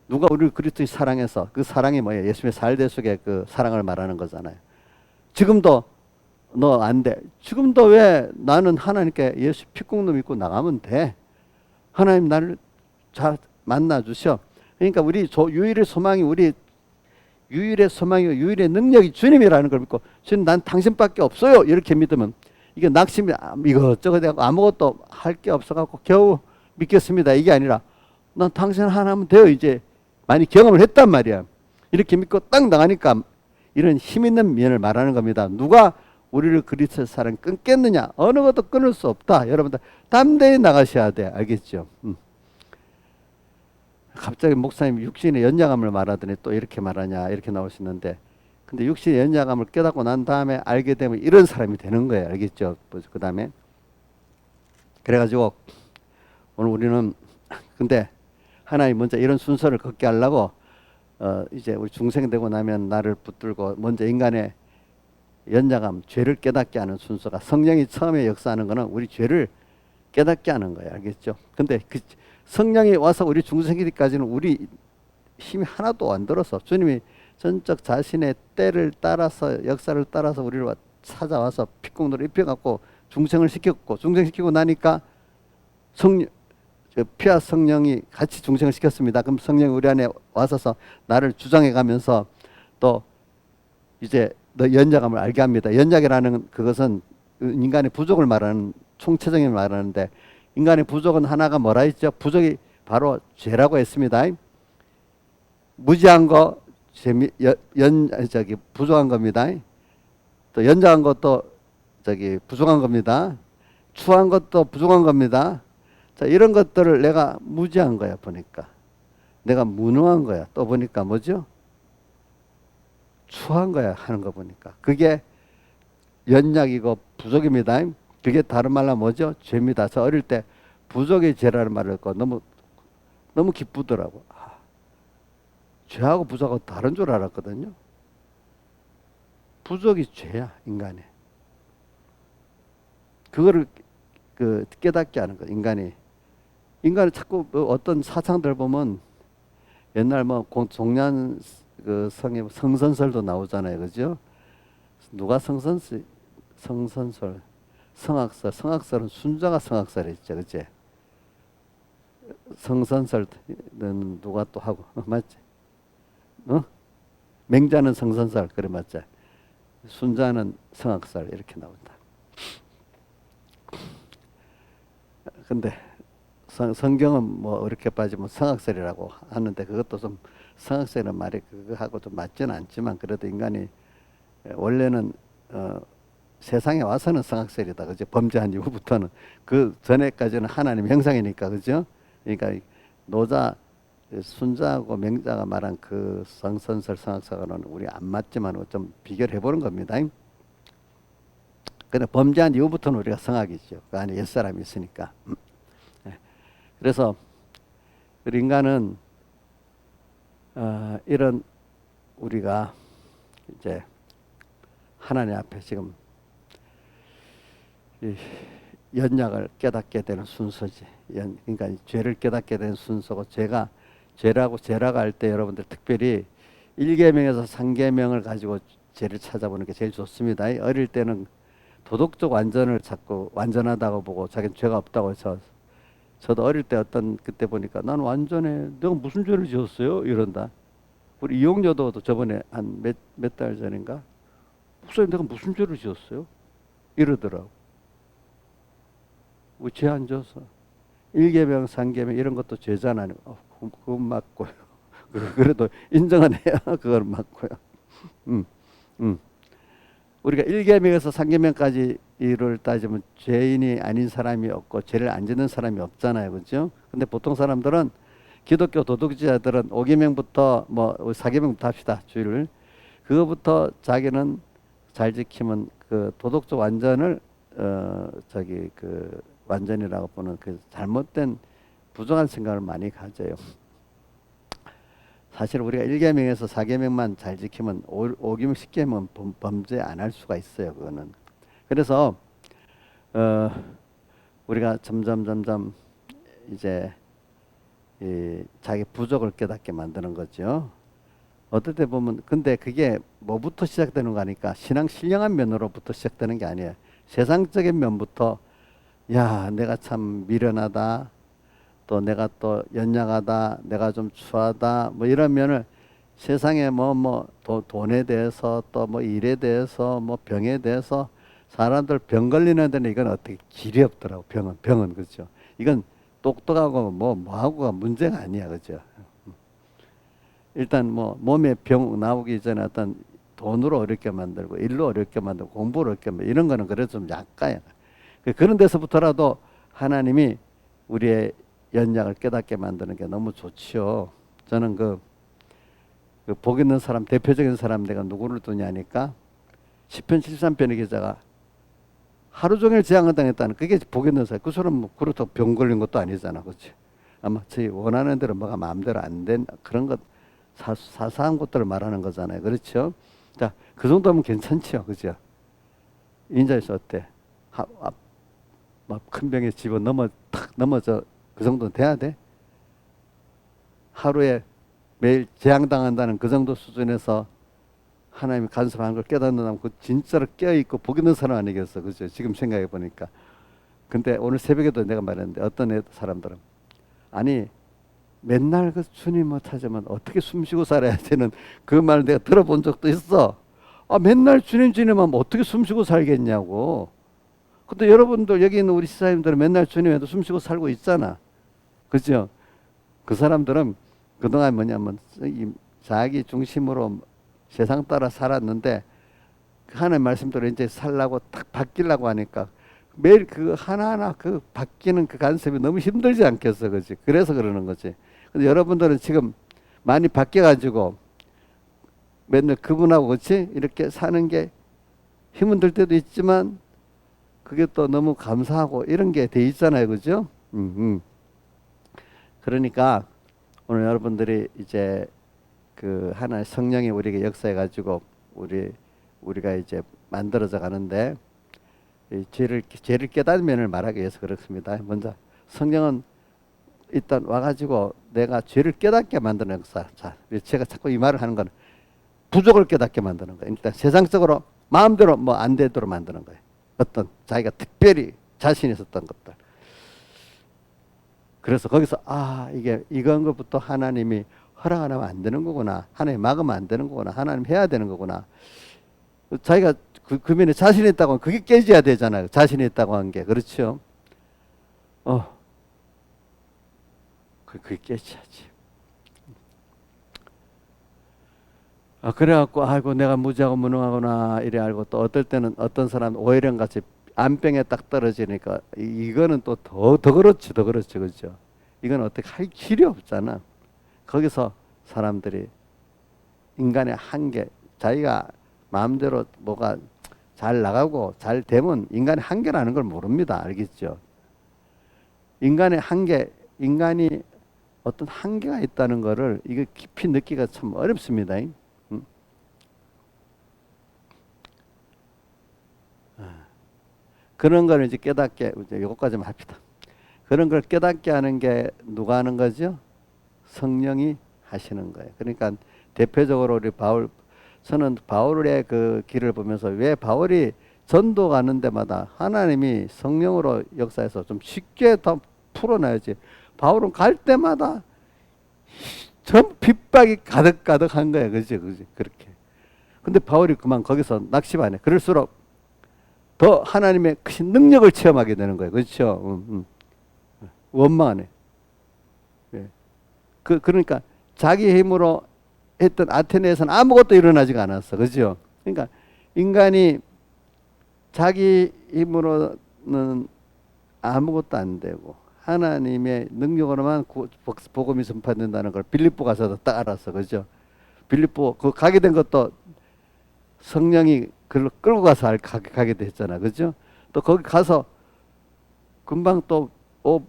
누가 우리를 그리스도의 사랑해서 그 사랑이 뭐예요? 예수님의 살대 속에 그 사랑을 말하는 거잖아요. 지금도 너 안 돼. 지금도 왜 나는 하나님께 예수 피국놈 믿고 나가면 돼. 하나님 나를 잘 만나 주셔. 그러니까 우리 유일의 소망이 유일의 소망이고 유일의 능력이 주님이라는 걸 믿고 주님 난 당신밖에 없어요. 이렇게 믿으면 이게 낙심이 이것저것 해갖고 아무것도 할 게 없어갖고 겨우 믿겠습니다. 이게 아니라 난 당신 하나면 돼요. 이제 많이 경험을 했단 말이야. 이렇게 믿고 딱 나가니까 이런 힘 있는 면을 말하는 겁니다. 누가 우리를 그리스도의 사랑 끊겠느냐? 어느 것도 끊을 수 없다. 여러분들 담대히 나가셔야 돼. 알겠죠? 갑자기 목사님 육신의 연약함을 말하더니 또 이렇게 말하냐 이렇게 나올 수 있는데, 근데 육신의 연약함을 깨닫고 난 다음에 알게 되면 이런 사람이 되는 거예요. 알겠죠? 그 다음에 그래가지고 오늘 우리는 근데 하나님 먼저 이런 순서를 걷게 하려고 이제 우리 중생 되고 나면 나를 붙들고 먼저 인간의 연약함, 죄를 깨닫게 하는 순서가, 성령이 처음에 역사하는 거는 우리 죄를 깨닫게 하는 거예요. 알겠죠? 근데 그 성령이 와서 우리 중생기까지는 우리 힘이 하나도 안 들어서 주님이 전적 자신의 때를 따라서 역사를 따라서 우리를 찾아와서 핏공로를 입혀갖고 중생을 시켰고, 중생시키고 나니까 피와 성령이 같이 중생을 시켰습니다. 그럼 성령이 우리 안에 와서서 나를 주장해 가면서 또 이제 너 연약함을 알게 합니다. 연약이라는 그것은 인간의 부족을 말하는 총체적인 말하는데, 인간의 부족은 하나가 뭐라 했죠? 부족이 바로 죄라고 했습니다. 무지한 거 부족한 겁니다. 또 연약한 것도 부족한 겁니다. 추한 것도 부족한 겁니다. 자, 이런 것들을 내가 무지한 거야 보니까. 내가 무능한 거야. 또 보니까 뭐죠? 추한 거야 하는 거 보니까. 그게 연약이고 부족입니다. 그게 다른 말로 뭐죠? 죄입니다. 저 어릴 때 부족의 죄라는 말을 듣고 너무 기쁘더라고. 죄하고 부족하고 다른 줄 알았거든요. 부족이 죄야, 인간의. 그거를 깨닫게 하는 거, 인간이 자꾸 어떤 사상들 보면 옛날 종려한 성의 성선설도 나오잖아요, 그죠? 누가 성선설, 성악설은 순자가 성악설했죠, 그치? 성선설은 누가 또 하고, 맞지? 맹자는 성선설, 그래 맞죠? 순자는 성악설 이렇게 나온다. 근데 성경은 뭐 이렇게 빠지면 성악설이라고 하는데, 그것도 좀 성악설이라는 말이 그거하고 좀 맞지는 않지만, 그래도 인간이 원래는 세상에 와서는 성악설이다, 그죠? 범죄한 이후부터는. 그 전에까지는 하나님 형상이니까, 그죠? 그러니까 노자 순자하고 맹자가 말한 그 성선설 성악설과는 우리 안 맞지만 좀 비교를 해보는 겁니다. 근데 범죄한 이후부터는 우리가 성악이죠. 그 안에 옛사람이 있으니까. 그래서 우리 인간은 이런 우리가 이제 하나님 앞에 지금 이 연약을 깨닫게 되는 순서지. 그러니까 죄를 깨닫게 되는 순서고, 죄라고 할 때 여러분들 특별히 1계명에서 3계명을 가지고 죄를 찾아보는 게 제일 좋습니다. 어릴 때는 도덕적 완전을 자꾸 완전하다고 보고 자기는 죄가 없다고 해서, 저도 어릴 때 그때 보니까 난 완전해, 내가 무슨 죄를 지었어요? 이런다. 우리 이용녀도 저번에 한 몇 달 전인가, 목사님 내가 무슨 죄를 지었어요? 이러더라고. 왜 죄 안 지어서? 1계명 3계명 이런 것도 죄잖아요. 그건 맞고요. 그래도 인정은 해야 그걸 맞고요. 우리가 1계명에서 3계명까지 이를 따지면 죄인이 아닌 사람이 없고 죄를 안 짓는 사람이 없잖아요, 그렇죠? 근데 보통 사람들은, 기독교 도덕지자들은 5계명부터 뭐 4계명부터 합시다, 주의를. 그거부터 자기는 잘 지키면 그 도덕적 완전을 완전이라고 보는 그 잘못된 부정한 생각을 많이 가져요. 사실 우리가 1계명에서 4계명만 잘 지키면 5계명 10계명 범죄 안 할 수가 있어요, 그거는. 그래서 우리가 점점 이제 자기 부족을 깨닫게 만드는 거죠. 어떨 때 보면, 근데 그게 뭐부터 시작되는 거 아니까, 신앙 면으로부터 시작되는 게 아니에요. 세상적인 면부터, 야, 내가 참 미련하다, 또 내가 또 연약하다, 내가 좀 추하다, 뭐 이런 면을 세상에 돈에 대해서, 또 뭐 일에 대해서, 뭐 병에 대해서, 사람들 병 걸리는 데는 이건 어떻게 길이 없더라고. 병은 그렇죠. 이건 똑똑하고 뭐하고가 문제가 아니야, 그렇죠. 일단 몸에 병 나오기 전에 어떤 돈으로 어렵게 만들고, 일로 어렵게 만들고, 공부를 어렵게 만들고, 이런 거는 그래도 좀 약가요. 그런 데서부터라도 하나님이 우리의 연약을 깨닫게 만드는 게 너무 좋지요. 저는 그 복 있는 사람, 대표적인 사람 내가 누구를 두냐니까 시편 73편의 기자가 하루 종일 재앙을 당했다는 그게 복 있는 사람. 그 사람 뭐 그렇다고 병 걸린 것도 아니잖아, 그렇지? 아마 저희 원하는 대로 뭐가 마음대로 안 된 그런 것 사사한 것들을 말하는 거잖아요, 그렇죠? 자, 그 정도면 괜찮죠, 그죠? 인자에서 어때? 막 큰 병에 집어 탁 넘어져 그 정도는 돼야 돼? 하루에 매일 재앙당한다는 그 정도 수준에서 하나님이 간섭하는 걸 깨닫는다면 그 진짜로 깨어있고 복 있는 사람 아니겠어, 그죠? 지금 생각해 보니까. 근데 오늘 새벽에도 내가 말했는데 어떤 사람들은 아니 맨날 그 주님을 찾으면 어떻게 숨쉬고 살아야 되는 그 말을 내가 들어본 적도 있어. 아, 맨날 주님 하면 어떻게 숨쉬고 살겠냐고. 근데 여러분들 여기 있는 우리 시사님들은 맨날 주님에도 숨쉬고 살고 있잖아, 그죠? 그 사람들은 그동안 뭐냐면 자기 중심으로 세상 따라 살았는데 하나님 말씀대로 이제 살라고 딱 바뀌려고 하니까 매일 그 하나하나 그 바뀌는 그 간섭이 너무 힘들지 않겠어, 그지? 그래서 그러는 거지. 근데 여러분들은 지금 많이 바뀌어가지고 맨날 그분하고 그렇지 이렇게 사는 게 힘은 들 때도 있지만 그게 또 너무 감사하고 이런 게 돼 있잖아요, 그죠? 그러니까 오늘 여러분들이 이제 그 하나의 성령이 우리에게 역사해 가지고 우리가 이제 만들어져 가는데 이 죄를 깨달으면을 말하기 위해서 그렇습니다. 먼저 성령은 일단 와가지고 내가 죄를 깨닫게 만드는 역사. 자, 제가 자꾸 이 말을 하는 건 부족을 깨닫게 만드는 거예요. 일단 세상적으로 마음대로 뭐 안 되도록 만드는 거예요. 어떤 자기가 특별히 자신 있었던 것들. 그래서 거기서 이건 것부터 하나님이 허락 안 하면 안 되는 거구나. 하나님 막으면 안 되는 거구나. 하나님 해야 되는 거구나. 자기가 그 면에 자신이 있다고 하면 그게 깨져야 되잖아요. 자신이 있다고 한 게. 그렇죠? 그게 깨져야지. 그래갖고 아이고 내가 무지하고 무능하구나 이래 알고 또 어떨 때는 어떤 사람 오해령 같이 안병에 딱 떨어지니까 이거는 또 더 그렇지, 더 그렇지, 그렇죠? 이건 어떻게 할 길이 없잖아. 거기서 사람들이 인간의 한계, 자기가 마음대로 뭐가 잘 나가고 잘 되면 인간의 한계라는 걸 모릅니다. 알겠죠? 인간의 한계, 인간이 어떤 한계가 있다는 거를 이거 깊이 느끼기가 참 어렵습니다. 그런 걸 이제 깨닫게, 이제 요거까지만 합시다. 그런 걸 깨닫게 하는 게 누가 하는 거죠? 성령이 하시는 거예요. 그러니까 대표적으로 우리 저는 바울의 그 길을 보면서 왜 바울이 전도 가는 데마다 하나님이 성령으로 역사해서 좀 쉽게 더 풀어놔야지. 바울은 갈 때마다 전 핍박이 가득가득한 거예요. 그지? 그렇게. 근데 바울이 그만 거기서 낙심하네. 그럴수록 더 하나님의 크신 능력을 체험하게 되는 거예요. 그렇죠? 원망하네. 예. 그러니까 자기 힘으로 했던 아테네에서는 아무것도 일어나지가 않았어. 그죠? 그러니까 인간이 자기 힘으로는 아무것도 안 되고 하나님의 능력으로만 복음이 전파된다는 걸 빌립보 가서도 딱 알았어. 그죠? 빌립보 그 가게 된 것도 성령이 그걸 끌고 가서 가게 됐잖아. 그죠? 또 거기 가서 금방 또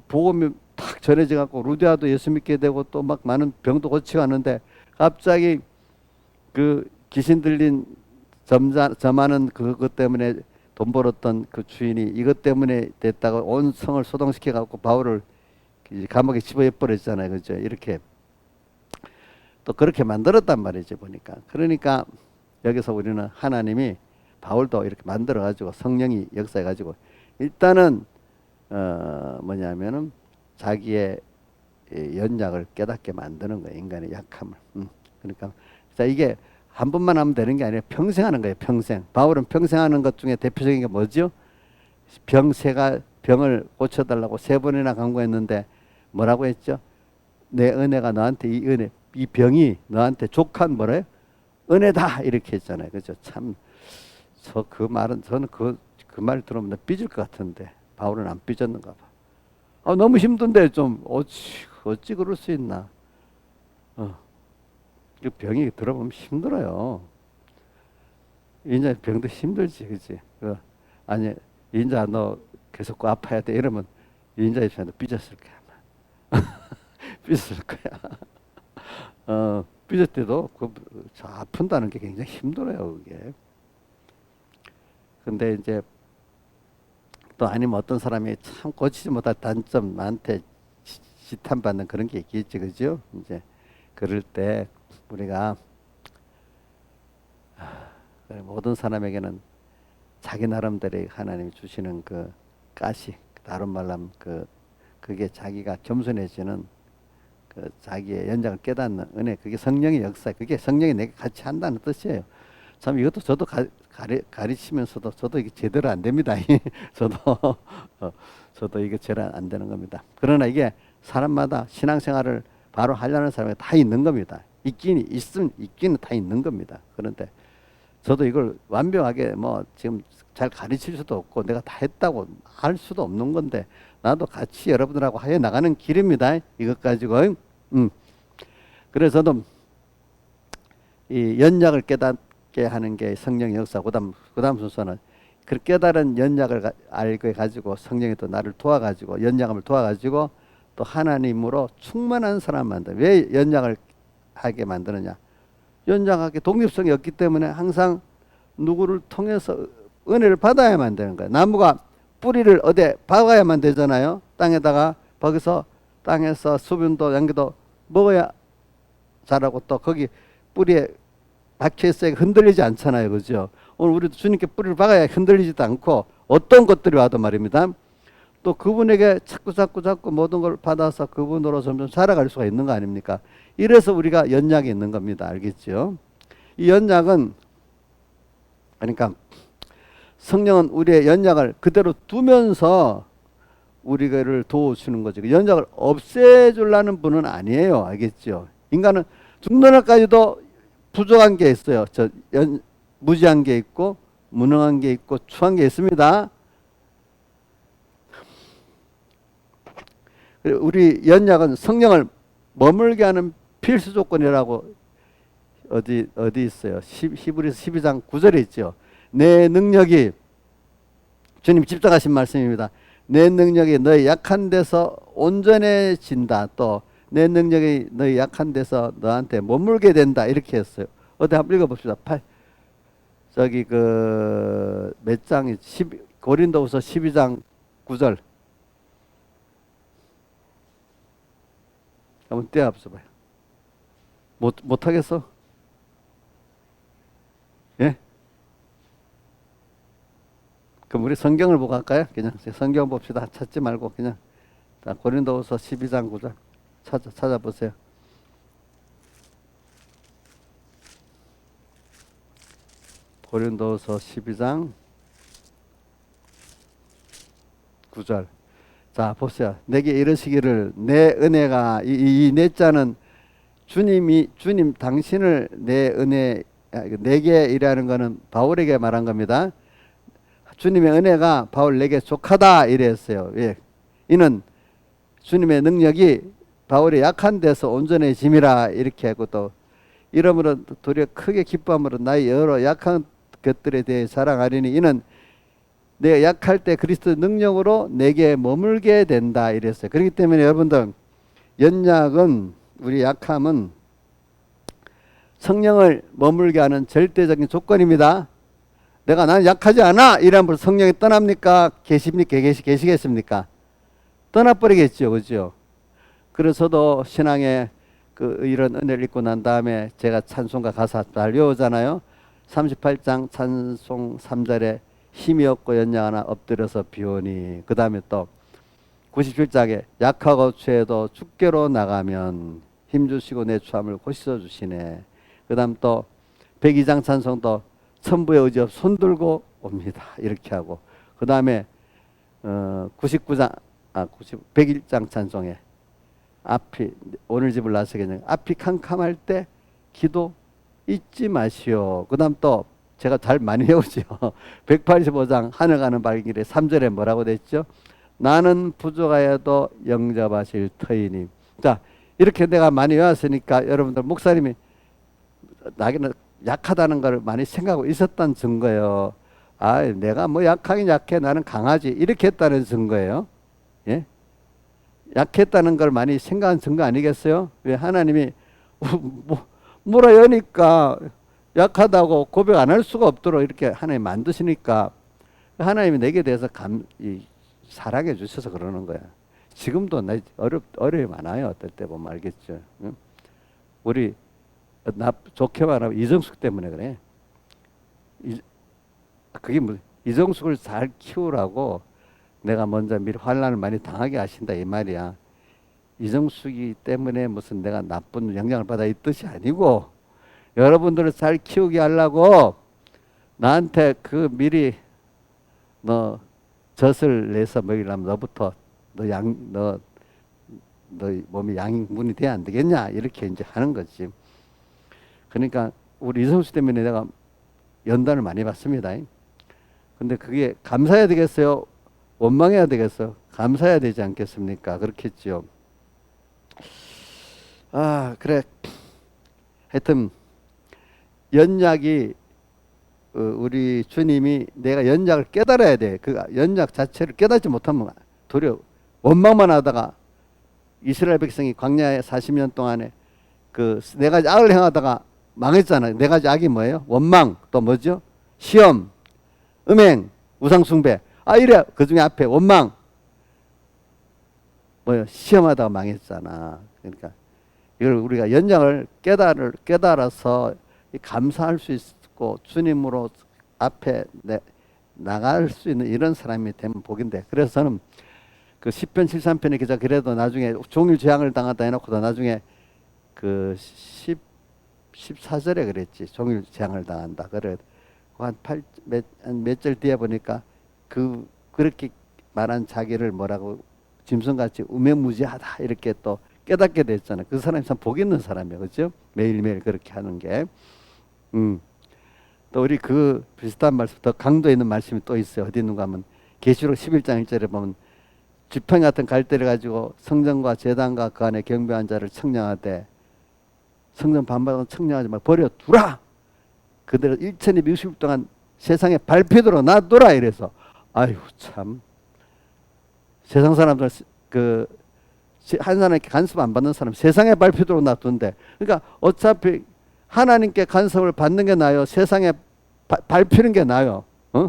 복음이 탁 전해져 갖고 루디아도 예수 믿게 되고 또 막 많은 병도 고치고 하는데 갑자기 그 귀신 들린 점하는 그것 때문에 돈 벌었던 그 주인이 이것 때문에 됐다고 온 성을 소동시켜 갖고 바울을 감옥에 집어넣어 버렸잖아요. 그죠? 이렇게 또 그렇게 만들었단 말이지 보니까. 그러니까 여기서 우리는 하나님이 바울도 이렇게 만들어 가지고 성령이 역사해 가지고 일단은 뭐냐면은 자기의 연약을 깨닫게 만드는 거예요. 인간의 약함을. 그러니까 자 이게 한 번만 하면 되는 게 아니라 평생 하는 거예요. 평생. 바울은 평생 하는 것 중에 대표적인 게 뭐죠? 병을 고쳐달라고 3번이나 간구했는데 뭐라고 했죠? 내 은혜가 너한테 이 병이 너한테 족한 뭐래요? 은혜다 이렇게 했잖아요. 그죠? 참 그 말은 저는 그 말 들으면 삐질 것 같은데 바울은 안 삐졌는가 봐. 너무 힘든데 좀 어찌 그럴 수 있나. 이 병이 들어보면 힘들어요. 인자 병도 힘들지, 그지? 아니, 인자 너 계속 아파야 돼 이러면 인자 입장에서 삐졌을 거야. 삐졌을 거야. 삐질 때도 아픈다는 게 굉장히 힘들어요, 그게. 근데 이제 또 아니면 어떤 사람이 참 고치지 못할 단점 나한테 지탄받는 그런 게 있겠지, 그죠? 이제 그럴 때 우리가 모든 사람에게는 자기 나름대로 하나님이 주시는 그 가시, 다른 말로 하면 그게 자기가 겸손해지는 그 자기의 연장을 깨닫는 은혜, 그게 성령의 역사, 그게 성령이 내게 같이 한다는 뜻이에요. 참 이것도 저도 가르치면서도 저도 이게 제대로 안 됩니다. 저도 이게 제대로 안 되는 겁니다. 그러나 이게 사람마다 신앙생활을 바로 하려는 사람이 다 있는 겁니다. 있기는 다 있는 겁니다. 그런데 저도 이걸 완벽하게 뭐 지금 잘 가르칠 수도 없고 내가 다 했다고 할 수도 없는 건데 나도 같이 여러분들하고 해 나가는 길입니다. 이것 가지고. 그래서 저도 이 연약을 깨닫게 하는 게 성령의 역사. 그다음 순서는 그 깨달은 연약을 알게 가지고 성령이 또 나를 도와가지고 연약함을 도와가지고 또 하나님으로 충만한 사람 만들. 왜 연약을 하게 만드느냐? 연약하게 독립성이 없기 때문에 항상 누구를 통해서 은혜를 받아야만 되는 거예요. 나무가 뿌리를 어디에 박아야만 되잖아요. 땅에다가 거기서 땅에서 수분도 양기도 먹어야 자라고 또 거기 뿌리에 박혀있어야 흔들리지 않잖아요. 그죠? 오늘 우리도 주님께 뿌리를 박아야 흔들리지도 않고 어떤 것들이 와도 말입니다. 또 그분에게 자꾸 모든 걸 받아서 그분으로 점점 자라갈 수가 있는 거 아닙니까? 이래서 우리가 연약이 있는 겁니다. 알겠죠? 이 연약은 그러니까 성령은 우리의 연약을 그대로 두면서 우리를 도와주는 거죠. 연약을 없애주려는 분은 아니에요. 알겠죠? 인간은 죽는 날까지도 부족한 게 있어요. 무지한 게 있고 무능한 게 있고 추한 게 있습니다. 우리 연약은 성령을 머물게 하는 필수 조건이라고 어디 있어요? 히브리서 12장 9절에 있죠. 내 능력이 주님 집중하신 말씀입니다. 내 능력이 너희 약한 데서 온전해진다. 또 내 능력이 너희 약한 데서 너한테 머물게 된다. 이렇게 했어요. 어디 한번 읽어봅시다. 저기 몇 장이 고린도후서 12장 9절 한번 떼어봐서 봐요. 못하겠어? 예? 그럼 우리 성경을 보고 할까요? 그냥 성경 봅시다. 찾지 말고 그냥. 자, 고린도후서 12장 9절 찾아보세요. 고린도후서 12장 9절. 자, 보세요. 내게 이르시기를 내 은혜가 이 내 자는 주님 당신을 내 은혜 내게 이라는 거는 바울에게 말한 겁니다. 주님의 은혜가 바울 내게 족하다 이랬어요. 예. 이는 주님의 능력이 바울이 약한 데서 온전해짐이라 이렇게 하고 또 이러므로 도리어 크게 기뻐함으로 나의 여러 약한 것들에 대해 자랑하리니 이는 내가 약할 때 그리스도의 능력으로 내게 머물게 된다 이랬어요. 그렇기 때문에 여러분들 연약은 우리 약함은 성령을 머물게 하는 절대적인 조건입니다. 나는 약하지 않아 이러면 성령이 떠납니까? 계시겠습니까? 떠나버리겠죠. 그죠? 그래서도 신앙에 이런 은혜를 입고 난 다음에 제가 찬송가 가사 잘 외우잖아요. 38장 찬송 3절에 힘이 없고 연약하나 엎드려서 비오니 그 다음에 또 97장에 약하고 죄도 주께로 나가면 힘주시고 내 추함을 고치어 주시네. 그 다음 또 102장 찬송도 천부의 의지 없 손들고 옵니다. 이렇게 하고 그 다음에 101장 찬송에 오늘 집을 나서겠냐 앞이 캄캄할 때 기도 잊지 마시오. 그 다음 또 제가 잘 많이 외우죠. 185장 하늘 가는 발길에 3절에 뭐라고 됐죠? 나는 부족하여도 영접하실 터이니. 자, 이렇게 내가 많이 외웠으니까 여러분들 목사님이 나는 약하다는 걸 많이 생각하고 있었던 증거예요. 아, 내가 뭐 약하긴 약해. 나는 강하지. 이렇게 했다는 증거예요. 예? 약했다는 걸 많이 생각한 증거 아니겠어요? 왜 하나님이 뭐라 여니까 약하다고 고백 안 할 수가 없도록 이렇게 하나님 만드시니까 하나님이 내게 대해서 사랑해 주셔서 그러는 거야. 지금도 나 어려움이 많아요. 어떨 때 보면 알겠죠. 응? 우리 좋게 말하면 이정숙 때문에 그래. 그게 뭐 이정숙을 잘 키우라고 내가 먼저 미리 환난을 많이 당하게 하신다 이 말이야. 이정숙이 때문에 무슨 내가 나쁜 영향을 받아 이 뜻이 아니고 여러분들을 잘 키우게 하려고 나한테 그 미리 너 젖을 내서 먹이려면 너부터 너 몸이 양분이 돼야 안 되겠냐 이렇게 이제 하는 거지. 그러니까 우리 이성수 때문에 내가 연단을 많이 받습니다. 근데 그게 감사해야 되겠어요? 원망해야 되겠어요? 감사해야 되지 않겠습니까? 그렇겠죠. 아, 그래. 하여튼 연약이 우리 주님이 내가 연약을 깨달아야 돼. 그 연약 자체를 깨닫지 못하면 도리어 원망만 하다가 이스라엘 백성이 광야에 40년 동안에 그 네 가지 악을 행하다가 망했잖아요. 네 가지 악이 뭐예요? 원망, 또 뭐죠? 시험, 음행, 우상숭배. 아, 이래. 그 중에 앞에 원망. 뭐요? 시험하다가 망했잖아. 그러니까 이걸 우리가 연약을 깨달아서 감사할 수 있고 주님으로 앞에 나갈 수 있는 이런 사람이 되면 복인데. 그래서 저는 그 10편 73편의 기자 그래도 나중에 종일 재앙을 당하다 해놓고도 나중에 그 14절에 그랬지. 종일 재앙을 당한다. 그래. 몇 절 뒤에 보니까 그렇게 말한 자기를 뭐라고 짐승같이 우매무지하다 이렇게 또 깨닫게 됐잖아요. 그 사람이 참 복 있는 사람이에요. 그렇죠? 매일매일 그렇게 하는 게. 또 우리 그 비슷한 말씀, 더 강도 있는 말씀이 또 있어요. 어디 있는가 하면 계시록 11장 1절에 보면 지팡이 같은 갈대를 가지고 성전과 제단과 그 안에 경배한 자를 청량하되 성전 반바닥은 청량하지 말고 버려 두라. 그대로 1260일 동안 세상에 발피도록 놔두라 이래서 아유 참 세상 사람들 한 사람에게 간섭 안 받는 사람 세상에 발피도록 놔둔대. 그러니까 어차피 하나님께 간섭을 받는 게 나아요? 세상에 밟히는 게 나아요?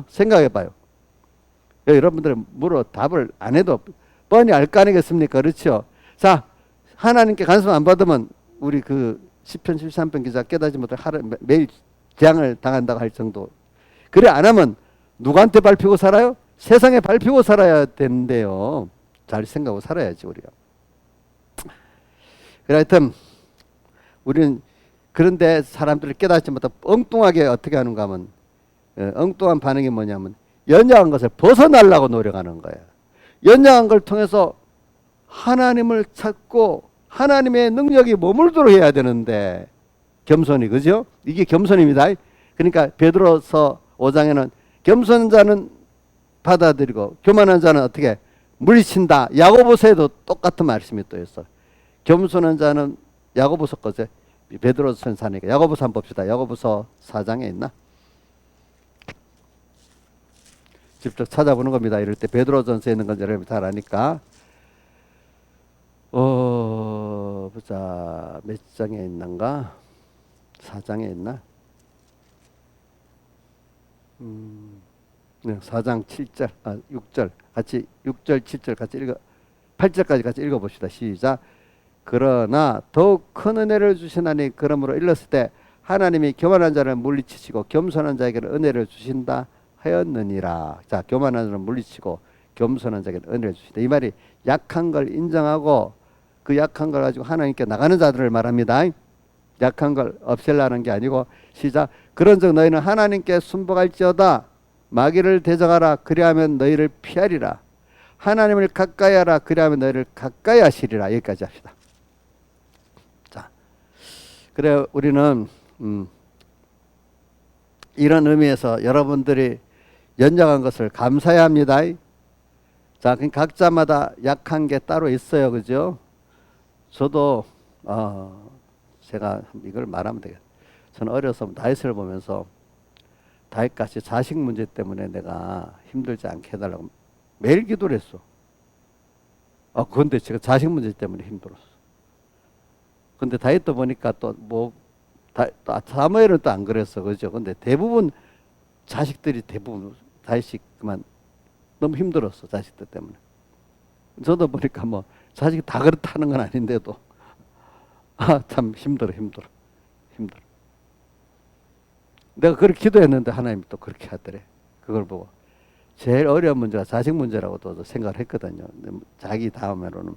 생각해봐요. 여러분들 답을 안 해도 뻔히 알 거 아니겠습니까? 그렇죠? 자, 하나님께 간섭 안 받으면 우리 그 10편 13편 기자 깨닫지 못해 매일 재앙을 당한다고 할 정도. 그래 안 하면 누구한테 밟히고 살아요? 세상에 밟히고 살아야 되는데요. 잘 생각하고 살아야지 우리가. 그래 하여튼 우리는 그런데 사람들을 깨닫지 못하고 엉뚱하게 어떻게 하는가 하면 엉뚱한 반응이 뭐냐면 연약한 것을 벗어나려고 노력하는 거예요. 연약한 걸 통해서 하나님을 찾고 하나님의 능력이 머물도록 해야 되는데 겸손이 그죠? 이게 겸손입니다. 그러니까 베드로서 5장에는 겸손한 자는 받아들이고 교만한 자는 어떻게 물리친다. 야고보서에도 똑같은 말씀이 또 있어. 겸손한 자는 야고보서 거죠. 베드로서 사니까 야고보서 한번 봅시다. 야고보서 4장에 있나? 직접 찾아보는 겁니다. 이럴 때 베드로전서에 있는 건 여러분이 잘 아니까. 보자. 몇 장에 있는가? 4장에 있나? 4장 7절, 6절 같이 6절, 7절 같이 8절까지 같이 읽어봅시다. 시작. 그러나 더욱 큰 은혜를 주시나니 그러므로 일렀을 때 하나님이 교만한 자를 물리치시고 겸손한 자에게는 은혜를 주신다 하였느니라. 자, 교만한 자를 물리치고 겸손한 자에게는 은혜를 주신다. 이 말이 약한 걸 인정하고 그 약한 걸 가지고 하나님께 나가는 자들을 말합니다. 약한 걸 없애려는 게 아니고 시작. 그런즉 너희는 하나님께 순복할지어다 마귀를 대적하라 그리하면 너희를 피하리라. 하나님을 가까이 하라 그리하면 너희를 가까이 하시리라. 여기까지 합시다. 자, 그래 우리는 이런 의미에서 여러분들이 연약한 것을 감사해야 합니다. 자, 각자마다 약한 게 따로 있어요. 그죠? 저도, 제가 이걸 말하면 되겠다. 저는 어려서 다윗을 보면서 다윗같이 자식 문제 때문에 내가 힘들지 않게 해달라고 매일 기도를 했어. 그런데 제가 자식 문제 때문에 힘들었어. 근데 다윗도 보니까 또 뭐, 사무엘은 또 안 그랬어. 그죠? 근데 대부분 자식들이 대부분 다윗이 그만 너무 힘들었어. 자식들 때문에. 저도 보니까 뭐 자식이 다 그렇다는 건 아닌데도 참 힘들어. 내가 그렇게 기도했는데 하나님이 또 그렇게 하더래. 그걸 보고 제일 어려운 문제가 자식 문제라고 또 생각을 했거든요. 자기 다음으로는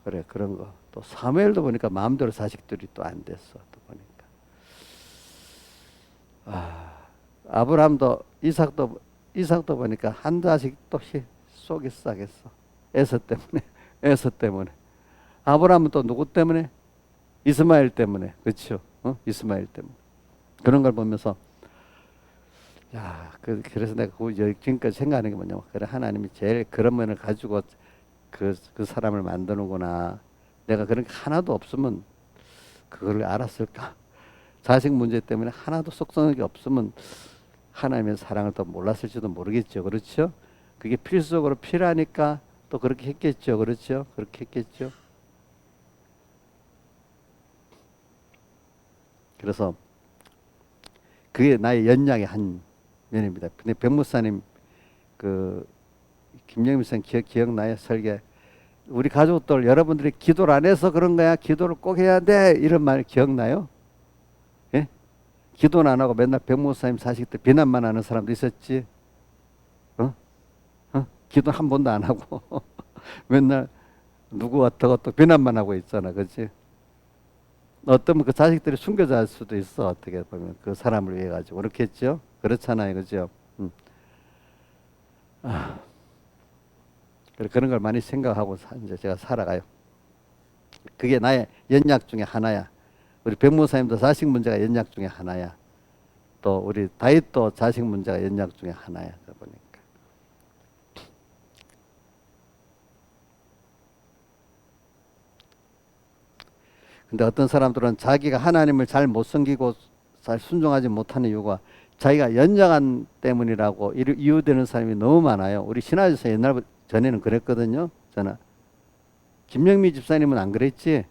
그래 그런 거. 또 사무엘도 보니까 마음대로 자식들이 또 안 됐어. 또 보니까 아브라함도 이삭도 보니까 한 자식도 속이 싸겠어. 에서 때문에. 아브라함은 또 누구 때문에? 이스마엘 때문에. 그렇죠? 이스마엘 때문에. 그런 걸 보면서 그래서 내가 지금까지 생각하는 게 뭐냐면 그래 하나님이 제일 그런 면을 가지고 그 사람을 만드는구나. 내가 그런 게 하나도 없으면 그걸 알았을까? 자식 문제 때문에 하나도 속성이 없으면 하나님의 사랑을 더 몰랐을지도 모르겠죠. 그렇죠? 그게 필수적으로 필요하니까 또 그렇게 했겠죠. 그렇죠? 그렇게 했겠죠. 그래서 그게 나의 연약의 한 면입니다. 근데 백목사님 김영민 선 기억나요? 설계 우리 가족들 여러분들이 기도를 안 해서 그런 거야. 기도를 꼭 해야 돼. 이런 말 기억나요? 예? 기도는 안 하고 맨날 백목사님 자식들 비난만 하는 사람도 있었지. 기도 한 번도 안 하고 맨날 누구 어떻고 비난만 하고 있잖아. 그렇지? 어쩌면 그 자식들이 숨겨질 수도 있어. 어떻게 보면 그 사람을 위해 가지고 그렇겠죠. 그렇잖아요. 그죠? 그런 걸 많이 생각하고 이제 제가 살아가요. 그게 나의 연약 중에 하나야. 우리 백모사님도 자식 문제가 연약 중에 하나야. 또 우리 다윗도 자식 문제가 연약 중에 하나야. 보니까. 근데 어떤 사람들은 자기가 하나님을 잘 못 섬기고 잘 순종하지 못하는 이유가 자기가 연약한 때문이라고 이유되는 사람이 너무 많아요. 우리 신화에서 전에는 그랬거든요. 저는 김영미 집사님은 안 그랬지?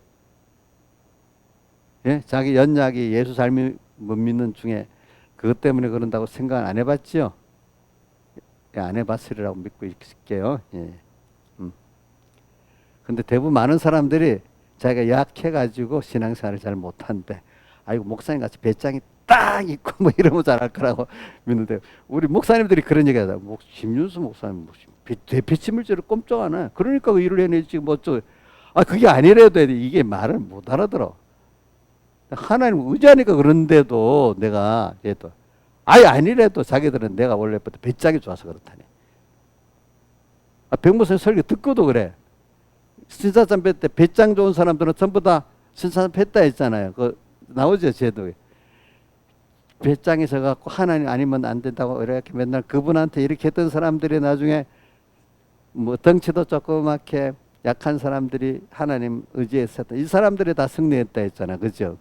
예? 자기 연약이 예수 잘 못 믿는 중에 그것 때문에 그런다고 생각 안 해봤죠? 예, 안 해봤으리라고 믿고 있을게요. 예. 근데 대부분 많은 사람들이 자기가 약해가지고 신앙생활을 잘 못한대. 아이고 목사님 같이 배짱이 딱 있고 뭐 이러면 잘할 거라고 믿는데 우리 목사님들이 그런 얘기하다. 김윤수 목사님 대피치물질을 꼼짝 안 해. 그러니까 그 일을 해내지 뭐 그게 아니래도 이게 말을 못 알아들어. 하나님 의지하니까 그런데도 내가 얘도 아예 아니래도 자기들은 내가 원래부터 배짱이 좋아서 그렇다니. 백목사님 설교 듣고도 그래. 신사참 뱃 때 배짱 좋은 사람들은 전부 다 신사참 뺐다 했잖아요. 그 나오죠 제도에. 배짱이 져갖고 하나님 아니면 안 된다고 이렇게 맨날 그분한테 이렇게 했던 사람들이 나중에 뭐 덩치도 조그맣게 약한 사람들이 하나님 의지했었다. 이 사람들이 다 승리했다 했잖아. 그죠?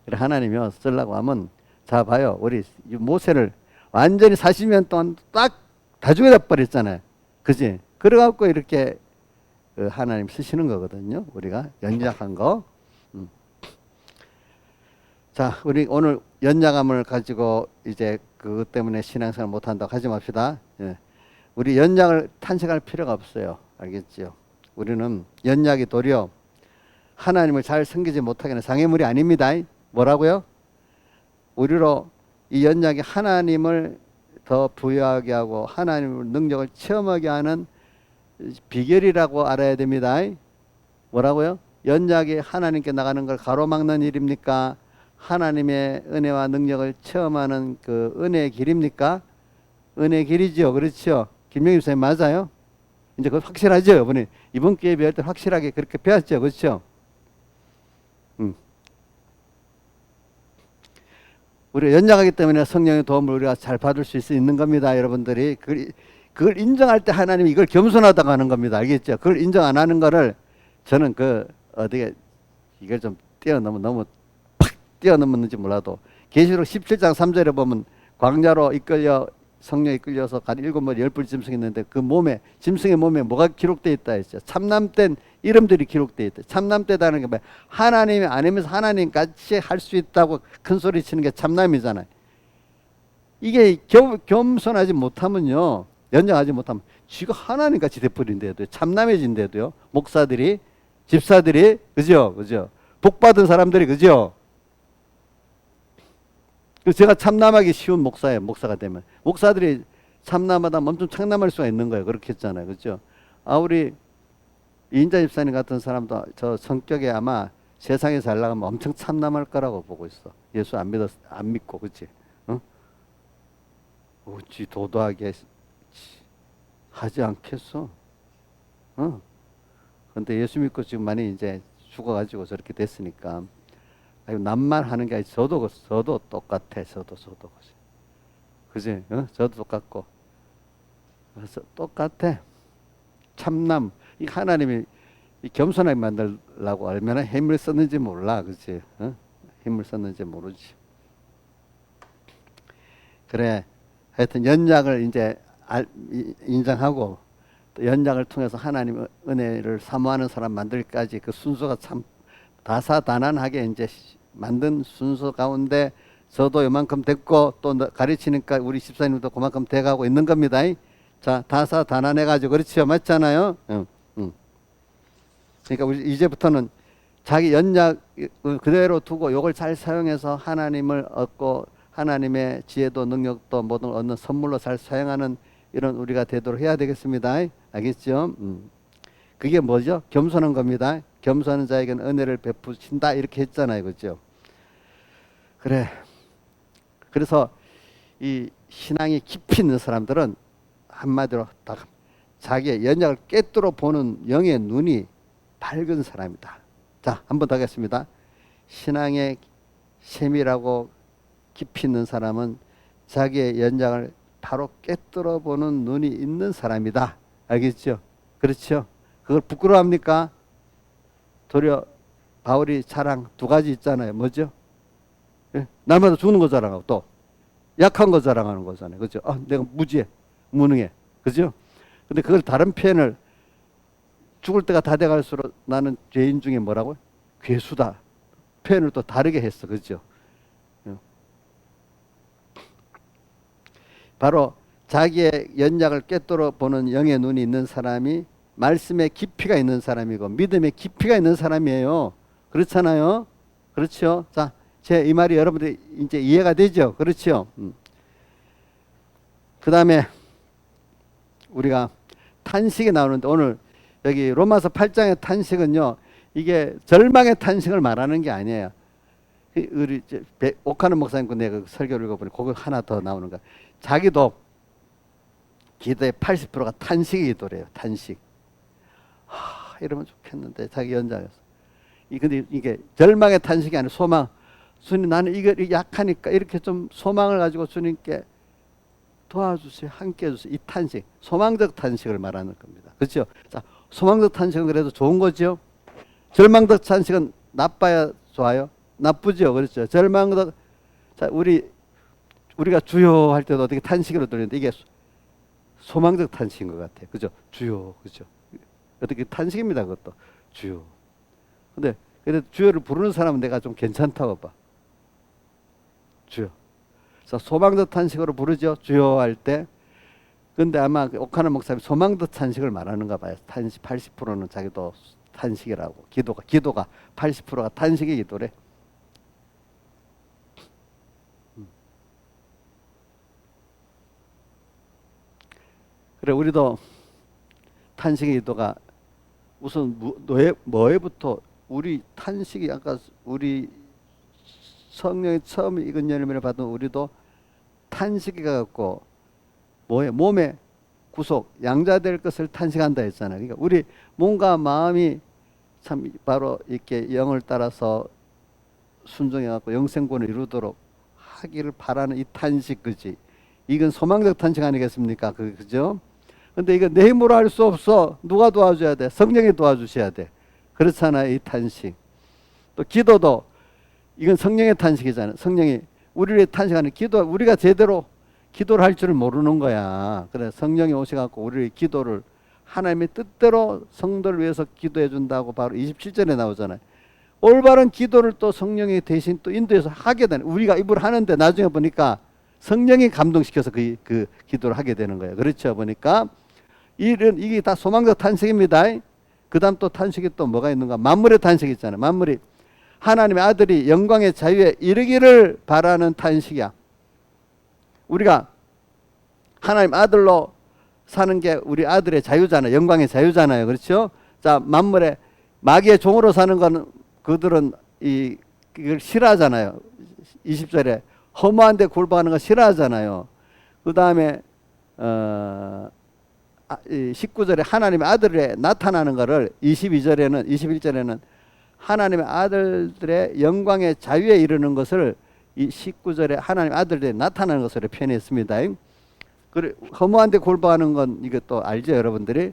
그래 하나님이요 쓰려고 하면 자 봐요. 우리 모세를 완전히 40년 동안 딱 다 죽여다 버렸잖아요. 그지? 그래갖고 이렇게 하나님 쓰시는 거거든요. 우리가 연약한 거. 자, 우리 오늘 연약함을 가지고 이제 그것 때문에 신앙생활 못한다고 하지 맙시다. 예. 우리 연약을 탄식할 필요가 없어요. 알겠지요? 우리는 연약이 도리어 하나님을 잘 섬기지 못하게 하는 장애물이 아닙니다. 뭐라고요? 우리로 이 연약이 하나님을 더 부여하게 하고 하나님의 능력을 체험하게 하는 비결이라고 알아야 됩니다. 뭐라고요? 연약이 하나님께 나가는 걸 가로막는 일입니까? 하나님의 은혜와 능력을 체험하는 그 은혜의 길입니까? 은혜의 길이죠. 그렇죠? 김명희 선생님 맞아요? 이제 그거 확실하죠? 이번 기회에 배울 때 확실하게 그렇게 배웠죠. 그렇죠? 우리가 연약하기 때문에 성령의 도움을 우리가 잘 받을 수 있는 겁니다. 여러분들이 그걸 인정할 때 하나님이 이걸 겸손하다고 하는 겁니다. 알겠죠? 그걸 인정 안 하는 거를 저는 어떻게 이걸 좀 너무 팍 뛰어넘었는지 몰라도 계시록 17장 3절에 보면 광야로 이끌려 성령이 이끌려서 간 7마리 10뿔 짐승이 있는데 그 몸에 짐승의 몸에 뭐가 기록되어 있다 했죠. 참남된 이름들이 기록되어 있다. 참남되다는 게 뭐야? 하나님이 아니면서 하나님 같이 할 수 있다고 큰 소리 치는 게 참남이잖아요. 이게 겸손하지 못하면요, 연장하지 못하면 쥐가 하나님 같이 돼버린대도 참남해진대도요. 목사들이 집사들이 그죠 복 받은 사람들이 그죠. 제가 참남하기 쉬운 목사예요. 목사가 되면 목사들이 참남하다 엄청 창남할 수가 있는 거예요. 그렇게 했잖아요. 그죠? 우리 이인자 집사님 같은 사람도 저 성격에 아마 세상에 잘 나가면 엄청 참남할 거라고 보고 있어. 예수 안 믿고 그치? 어? 어찌 도도하게 하지 않겠어? 근데 예수 믿고 지금 많이 이제 죽어가지고 저렇게 됐으니까. 남만 하는 게 아니라 저도 똑같아. 저도 그지? 저도 똑같고 그래서 똑같아. 참남. 이 하나님이 이 겸손하게 만들라고 얼마나 힘을 썼는지 몰라. 그지? 힘을 썼는지 모르지. 그래. 하여튼 연약을 이제 인정하고 또 연약을 통해서 하나님의 은혜를 사모하는 사람 만들기까지 그 순서가 참 다사다난하게 이제 만든 순서 가운데 저도 요만큼 됐고 또 가르치니까 우리 집사님도 그만큼 돼가고 있는 겁니다. 자, 다사다난해가지고 그렇지요, 맞잖아요. 그러니까 우리 이제부터는 자기 연약 그대로 두고 요걸 잘 사용해서 하나님을 얻고 하나님의 지혜도 능력도 모든 걸 얻는 선물로 잘 사용하는 이런 우리가 되도록 해야 되겠습니다. 알겠죠? 그게 뭐죠? 겸손한 겁니다. 겸손한 자에게는 은혜를 베푸신다 이렇게 했잖아요. 그죠? 그래. 그래서 이 신앙이 깊이 있는 사람들은 한마디로 딱 자기의 연약을 꿰뚫어 보는 영의 눈이 밝은 사람이다. 자, 한 번 더 하겠습니다. 신앙의 세밀하고 깊이 있는 사람은 자기의 연약을 바로 꿰뚫어 보는 눈이 있는 사람이다. 알겠죠? 그렇죠? 그걸 부끄러워합니까? 도리어 바울이 자랑 두 가지 있잖아요. 뭐죠? 예? 날마다 죽는 거 자랑하고 또 약한 거 자랑하는 거잖아요. 그죠? 내가 무지해, 무능해. 그죠? 근데 그걸 다른 표현을 죽을 때가 다 돼갈수록 나는 죄인 중에 뭐라고? 괴수다. 표현을 또 다르게 했어. 그죠? 바로 자기의 연약을 꿰뚫어 보는 영의 눈이 있는 사람이 말씀에 깊이가 있는 사람이고 믿음에 깊이가 있는 사람이에요. 그렇잖아요. 그렇죠. 자, 제 이 말이 여러분들 이제 이해가 되죠. 그렇죠. 그 다음에 우리가 탄식이 나오는데 오늘 여기 로마서 8장의 탄식은요, 이게 절망의 탄식을 말하는 게 아니에요. 우리 옥하는 목사님과 내가 그 설교를 읽어보니 그거 하나 더 나오는 거야. 자기도 기도의 80%가 탄식의 기도래요. 탄식. 이러면 좋겠는데 자기 연장해서. 근데 이게 절망의 탄식이 아니라 소망. 주님, 나는 이거 약하니까 이렇게 좀 소망을 가지고 주님께 도와주세요. 함께 해주세요. 이 탄식, 소망적 탄식을 말하는 겁니다. 그렇죠? 자, 소망적 탄식은 그래도 좋은 거죠. 절망적 탄식은 나빠야 좋아요? 나쁘죠. 그렇죠? 절망적. 자, 우리가 주여 할 때도 어떻게 탄식으로 들리는데 이게 소망적 탄식인 것 같아요. 그죠? 주여. 그죠? 어떻게 탄식입니다. 그것도. 주여. 근데 주여를 부르는 사람은 내가 좀 괜찮다고 봐. 주여. 자, 소망적 탄식으로 부르죠. 주여 할 때. 근데 아마 옥하나 목사님 소망적 탄식을 말하는가 봐요. 탄식 80%는 자기도 탄식이라고. 기도가 80%가 탄식의 기도래. 그래, 우리도 탄식의 기도가 우선 뭐에부터 우리 탄식이 아까 우리 성령이 처음 익은 열매를 받은 우리도 탄식이 갖고 뭐에 몸의 구속 양자될 것을 탄식한다 했잖아요. 그러니까 우리 몸과 마음이 참 바로 이렇게 영을 따라서 순종해 갖고 영생권을 이루도록 하기를 바라는 이 탄식, 그지? 이건 소망적 탄식 아니겠습니까? 그죠? 근데 이거 내 힘으로 할 수 없어. 누가 도와줘야 돼? 성령이 도와주셔야 돼. 그렇잖아요, 이 탄식. 또 기도도 이건 성령의 탄식이잖아요. 성령이 우리를 탄식하는 기도, 우리가 제대로 기도를 할 줄을 모르는 거야. 그래 성령이 오셔갖고 우리의 기도를 하나님의 뜻대로 성도를 위해서 기도해 준다고 바로 27절에 나오잖아요. 올바른 기도를 또 성령이 대신 또 인도해서 하게 되는, 우리가 입으로 하는데 나중에 보니까 성령이 감동시켜서 그 기도를 하게 되는 거예요. 그렇죠. 보니까 이게 다 소망적 탄식입니다. 그 다음 또 탄식이 또 뭐가 있는가? 만물의 탄식이 있잖아요. 만물이 하나님의 아들이 영광의 자유에 이르기를 바라는 탄식이야. 우리가 하나님 아들로 사는 게 우리 아들의 자유잖아요. 영광의 자유잖아요. 그렇죠? 자, 만물의 마귀의 종으로 사는 건 그들은 이걸 싫어하잖아요. 20절에 허무한 데 굴복하는 거 싫어하잖아요. 그 다음에 19절에 하나님의 아들에 나타나는 거를 21절에는 하나님의 아들들의 영광의 자유에 이르는 것을 이 19절에 하나님 아들들이 나타나는 것으로 표현했습니다. 허무한 데 굴복하는 건 이것도 알죠, 여러분들이?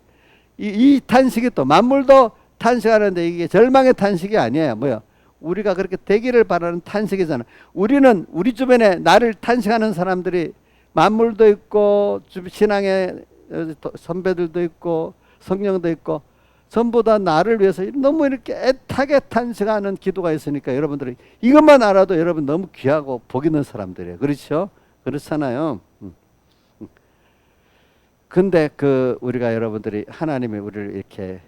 이 탄식이 또 만물도 탄식하는데 이게 절망의 탄식이 아니에요. 뭐요? 우리가 그렇게 되기를 바라는 탄식이잖아. 우리는 우리 주변에 나를 탄식하는 사람들이 만물도 있고 신앙의 선배들도 있고 성령도 있고 전부 다 나를 위해서 너무 이렇게 애타게 탄식하는 기도가 있으니까 여러분들이 이것만 알아도 여러분 너무 귀하고 복 있는 사람들이에요. 그렇죠? 그렇잖아요. 근데 우리가 여러분들이 하나님이 우리를 이렇게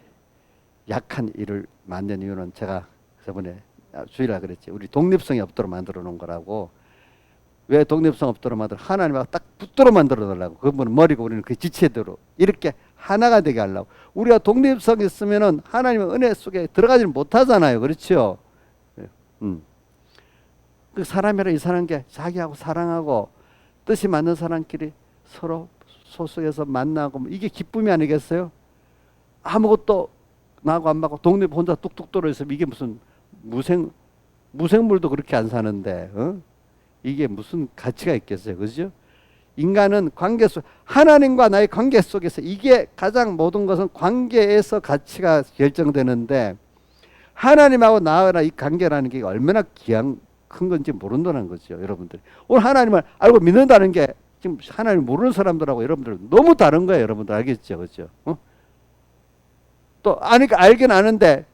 약한 일을 만든 이유는 제가 저번에 주일날 그랬지. 우리 독립성이 없도록 만들어 놓은 거라고. 왜 독립성 없도록 만들어? 하나님하고 딱 붙도록 만들어 놓으려고. 그분은 머리고 우리는 그 지체대로 이렇게 하나가 되게 하려고. 우리가 독립성 있으면은 하나님의 은혜 속에 들어가지는 못하잖아요. 그렇죠? 그 사람이라 이상한 게 자기하고 사랑하고 뜻이 맞는 사람끼리 서로 소속해서 만나고 이게 기쁨이 아니겠어요? 아무것도 나하고 안 맞고 독립 혼자 뚝뚝 떨어져서 이게 무슨 무생물도 그렇게 안 사는데 이게 무슨 가치가 있겠어요? 그죠? 인간은 관계 속, 하나님과 나의 관계 속에서 이게 가장 모든 것은 관계에서 가치가 결정되는데 하나님하고 나와 이 관계라는 게 얼마나 귀한 큰 건지 모른다는 거죠. 여러분들 오늘 하나님을 알고 믿는다는 게 지금 하나님 모르는 사람들하고 여러분들 너무 다른 거예요. 여러분들 알겠죠? 그죠? 또 알긴 아는데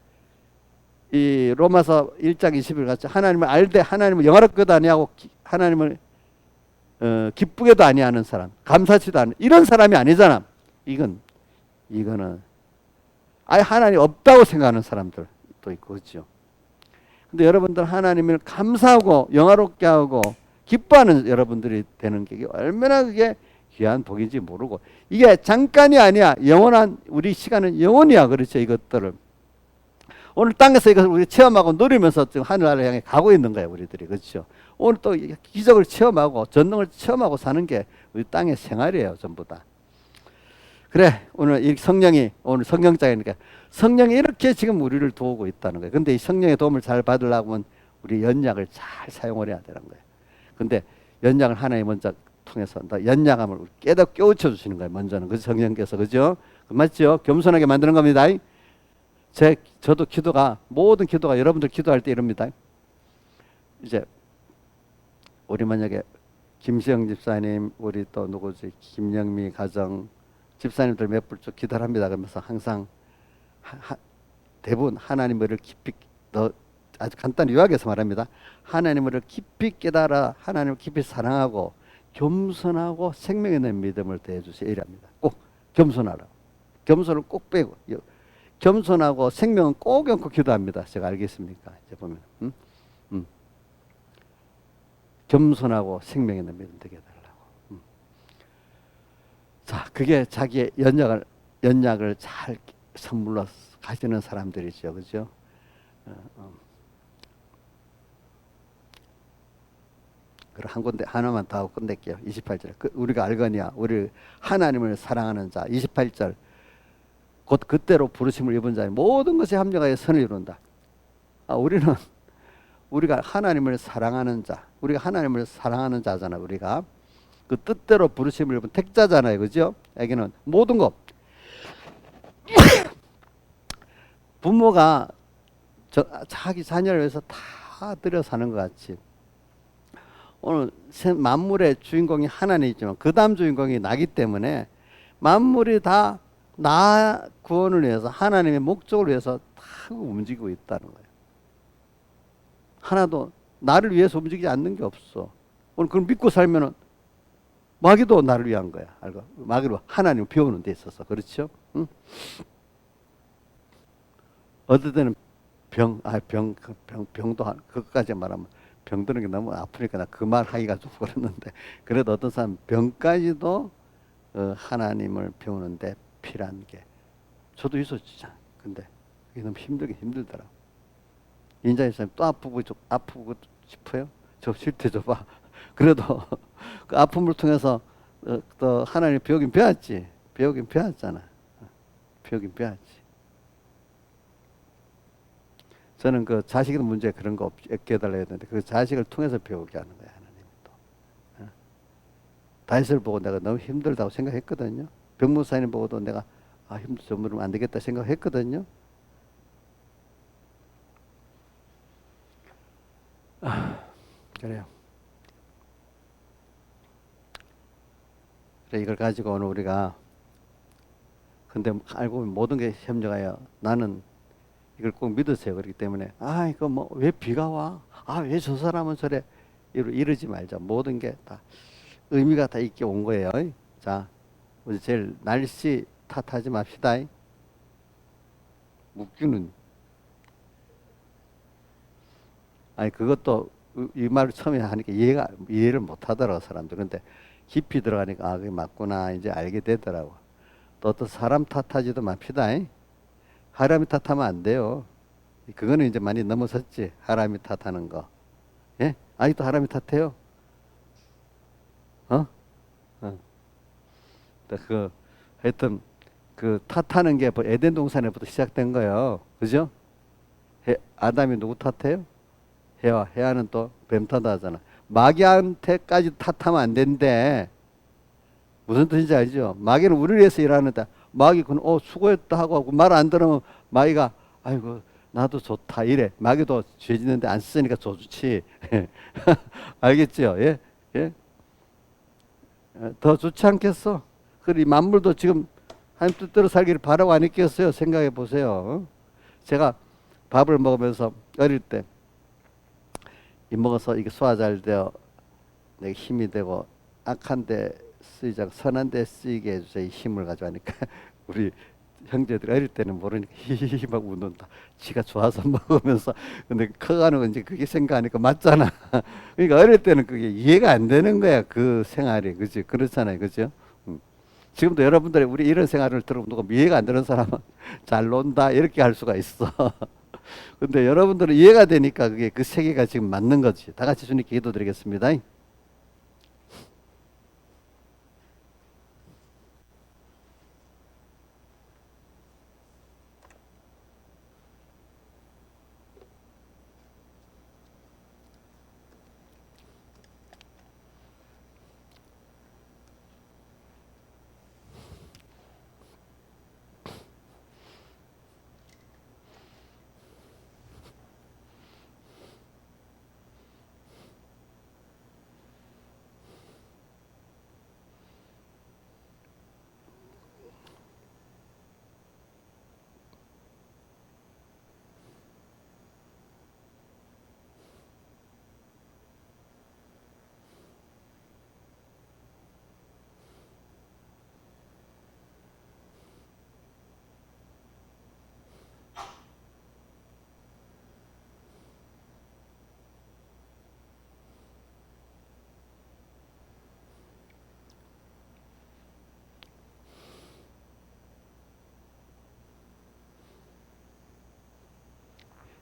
이 로마서 1장 20일 같이 하나님을 알되 하나님을 영화롭게도 아니하고 하나님을 기쁘게도 아니하는 사람, 감사치도 않는 이런 사람이 아니잖아. 이거는 아예 하나님 없다고 생각하는 사람들 또 있고 그렇죠. 근데 여러분들 하나님을 감사하고 영화롭게 하고 기뻐하는 여러분들이 되는 게 얼마나 그게 귀한 복인지 모르고 이게 잠깐이 아니야. 영원한 우리 시간은 영원이야. 그렇죠. 이것들을 오늘 땅에서 이것을 우리 체험하고 누리면서 지금 하늘나라를 향해 가고 있는 거예요. 우리들이. 그렇죠. 오늘 또 기적을 체험하고 전능을 체험하고 사는 게 우리 땅의 생활이에요. 전부 다. 그래 오늘 이 성령이 오늘 성령장이니까 성령이 이렇게 지금 우리를 도우고 있다는 거예요. 근데 이 성령의 도움을 잘 받으려면 우리 연약을 잘 사용을 해야 되는 거예요. 근데 연약을 하나님 먼저 통해서 연약함을 깨우쳐 주시는 거예요. 먼저는 그 성령께서. 그죠? 맞죠? 겸손하게 만드는 겁니다. 저도 모든 기도가 여러분들 기도할 때 이럽니다. 이제 우리 만약에 김시영 집사님, 우리 또 누구지 김영미 가정 집사님들 몇 분씩 기도를 합니다. 그러면서 항상 대부분 하나님을 깊이 아주 간단히 요약해서 말합니다. 하나님을 깊이 깨달아 하나님을 깊이 사랑하고 겸손하고 생명 있는 믿음을 대해주세요. 이랍니다. 꼭 겸손하라. 겸손을 꼭 빼고 겸손하고 생명은 꼭 엮고 기도합니다. 제가 알겠습니까? 이제 보면 겸손하고 생명 있는 믿음 되게 해달라고. 자, 그게 자기의 연약을 잘 선물로 가지는 사람들이죠, 그죠? 그리고 한 군데 하나만 더 하고 끝낼게요. 28절. 우리가 알거니와 우리 하나님을 사랑하는 자. 28절. 곧 그때로 부르심을 입은 자의 모든 것에 합력하여 선을 이룬다. 우리는 우리가 하나님을 사랑하는 자, 우리가 하나님을 사랑하는 자잖아. 우리가 그 뜻대로 부르심을 입은 택자잖아요, 그죠? 여기는 모든 것 부모가 자기 자녀를 위해서 다 들여 사는 것 같이 오늘 만물의 주인공이 하나님이지만 그 다음 주인공이 나기 때문에 만물이 다 나 구원을 위해서 하나님의 목적을 위해서 다 움직이고 있다는 거예요. 하나도 나를 위해서 움직이지 않는 게 없어. 오늘 그걸 믿고 살면은 마귀도 나를 위한 거야. 알고? 마귀로 하나님을 배우는 데 있어서 그렇죠? 응? 어떨 때는 병도 그것까지 말하면 병드는 게 너무 아프니까 나 그 말 하기가 좀 그랬는데 그래도 어떤 사람 병까지도 하나님을 배우는데 필요한 게 저도 있었지. 근데 그게 너무 힘들더라고. 인자이사님 또 아프고 싶어요? 저 실태 줘봐. 그래도 그 아픔을 통해서 또 하나님 배우긴 배웠지. 배우긴 배웠잖아. 배우긴 배웠지. 저는 그 자식의 문제 그런 거 없게 해달라 했는데 그 자식을 통해서 배우게 하는 거야 하나님이 또. 다윗을 보고 내가 너무 힘들다고 생각했거든요. 병무사님 보고도 내가 힘들어 그러면 안 되겠다 생각했거든요. 그래요. 그래 이걸 가지고 오늘 우리가 근데 알고 보면 모든 게 협력하여 나는 이걸 꼭 믿으세요. 그렇기 때문에 이거 뭐 왜 비가 와? 왜 저 사람은 저래? 이러지 말자. 모든 게 다 의미가 다 있게 온 거예요. 자, 우리 제일 날씨 탓하지 맙시다. 묵주는 그것도 이 말을 처음에 하니까 이해를 못 하더라고 사람들. 근데 깊이 들어가니까 그게 맞구나 이제 알게 되더라고. 또 어떤 사람 탓하지도 맙시다. 하람이 탓하면 안 돼요. 그거는 이제 많이 넘어섰지. 하람이 탓하는 거. 예? 아직도 하람이 탓해요? 어? 어. 하여튼 그 탓하는 게 에덴 동산에부터 시작된 거예요. 그죠? 아담이 누구 탓해요? 해와는 또 뱀 탓하잖아. 마귀한테까지 탓하면 안 된대. 무슨 뜻인지 알죠? 마귀는 우리를 위해서 일하는데 마귀 수고했다 하고 말 안 들으면 마귀가 아이고 나도 좋다 이래. 마귀도 죄 짓는데 안 쓰니까 좋지. 알겠죠? 예? 예? 더 좋지 않겠어? 그리 만물도 지금 하나님 뜻대로 살기를 바라고 안 했겠어요? 생각해 보세요. 제가 밥을 먹으면서 어릴 때 이 먹어서 이게 소화 잘 되어 내 힘이 되고 악한데 쓰이지 않고 선한데 쓰이게 해주세요. 이 힘을 가져가니까 우리 형제들이 어릴 때는 모르니까 히히히 막 웃는다. 지가 좋아서 먹으면서 근데 커가는 건 이제 그게 생각하니까 맞잖아. 그러니까 어릴 때는 그게 이해가 안 되는 거야. 그 생활이 그지 그렇잖아요. 그죠? 지금도 여러분들이 우리 이런 생활을 들어보면 이해가 안 되는 사람은 잘 논다 이렇게 할 수가 있어. 근데 여러분들은 이해가 되니까 그게 그 세계가 지금 맞는 거지. 다 같이 주님께 기도드리겠습니다.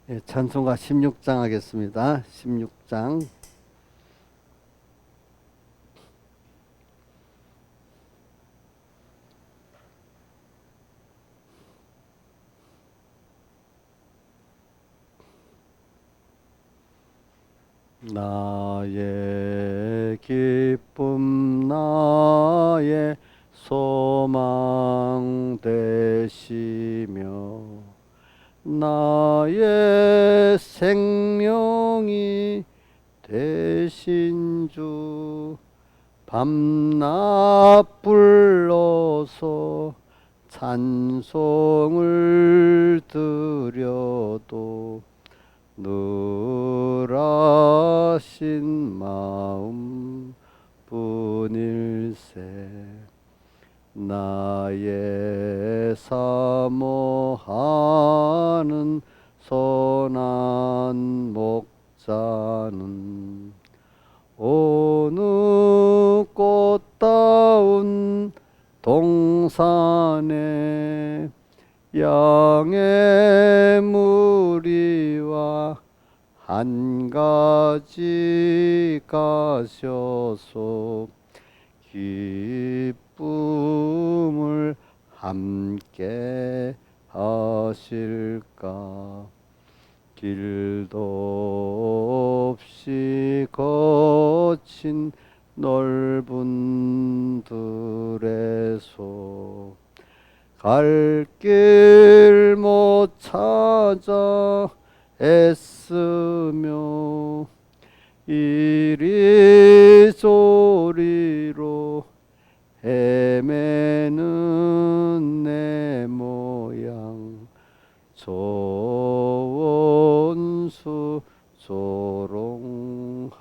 예, 찬송가 16장 하겠습니다. 16장. 나의 기쁨 나의 소망 되시며 나의 생명이 되신 주 밤낮 불러서 찬송을 드려도 늘 하신 마음 뿐일세 나의 사모하는 선한 목자는 어느 꽃다운 동산에 양의 무리와 한 가지 가셔서 기쁨을 함께 하실까 길도 없이 거친 넓은 들에서 갈 길 못 찾아 애쓰며 이리저리로 헤매는 내 모양 저 원수 조롱하도다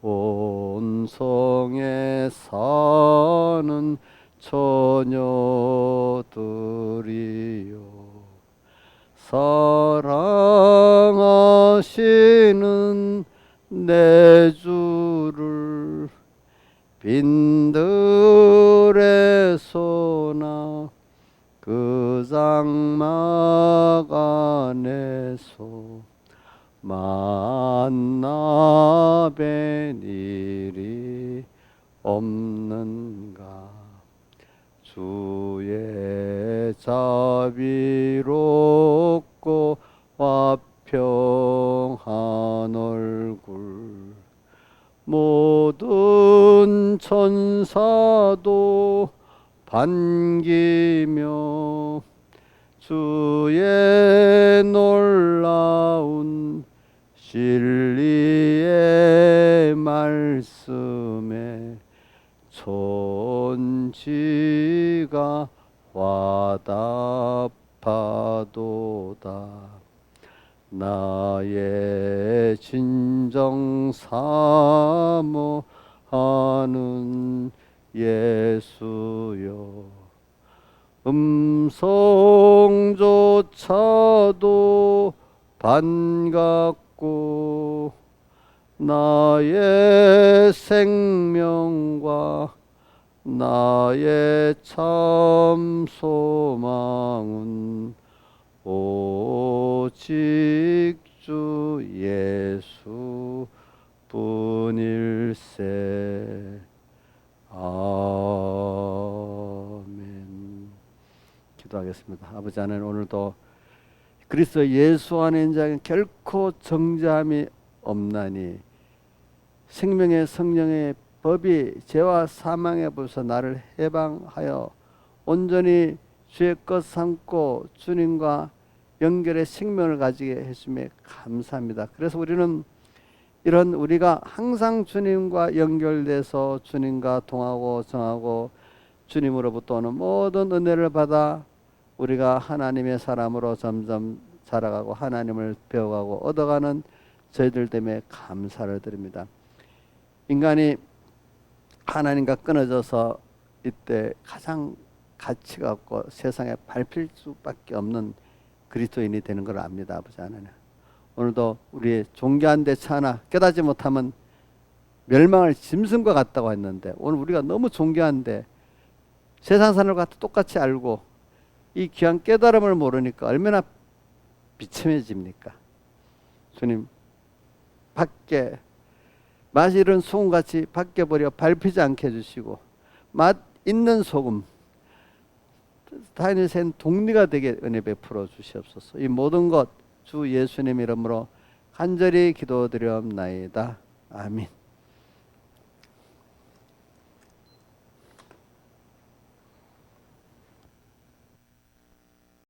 시온성에 사는 처녀들이여 사랑하시는 내 주를 빈들에서나 그 장막 안에서 만나 뵌 일이 없는가 주의 자비롭고 화평한 얼굴 모든 천사도 반기며 주의 놀라운 진리의 말씀에 천지가 화답하도다 나의 진정 사모하는 예수여 음성조차도 반갑고 나의 생명과 나의 참 소망은 오직 주 예수 뿐일세. 아멘. 기도하겠습니다. 아버지 하나님 오늘도 그리스도 예수 안에 있는 자에게는 결코 정죄함이 없나니 생명의 성령의 법이 죄와 사망의 법에서 나를 해방하여 온전히 주의 것 삼고 주님과 연결의 생명을 가지게 해주심에 감사합니다. 그래서 우리는 이런 우리가 항상 주님과 연결돼서 주님과 동하고 정하고 주님으로부터 오는 모든 은혜를 받아 우리가 하나님의 사람으로 점점 자라가고 하나님을 배워가고 얻어가는 저희들 때문에 감사를 드립니다. 인간이 하나님과 끊어져서 이때 가장 가치가 없고 세상에 밟힐 수밖에 없는 그리스도인이 되는 걸 압니다. 아버지 하나님 오늘도 우리의 존귀한 대처 하나 깨닫지 못하면 멸망할 짐승과 같다고 했는데 오늘 우리가 너무 존귀한데 세상 사람과 똑같이 알고 이 귀한 깨달음을 모르니까 얼마나 비참해집니까? 주님 밖에 맛이 이런 소금같이 밖에 버려 밟히지 않게 해주시고 맛 있는 소금 타인의 샌 동리가 되게 은혜 베풀어 주시옵소서. 이 모든 것 주 예수님 이름으로 간절히 기도드리옵나이다. 아멘.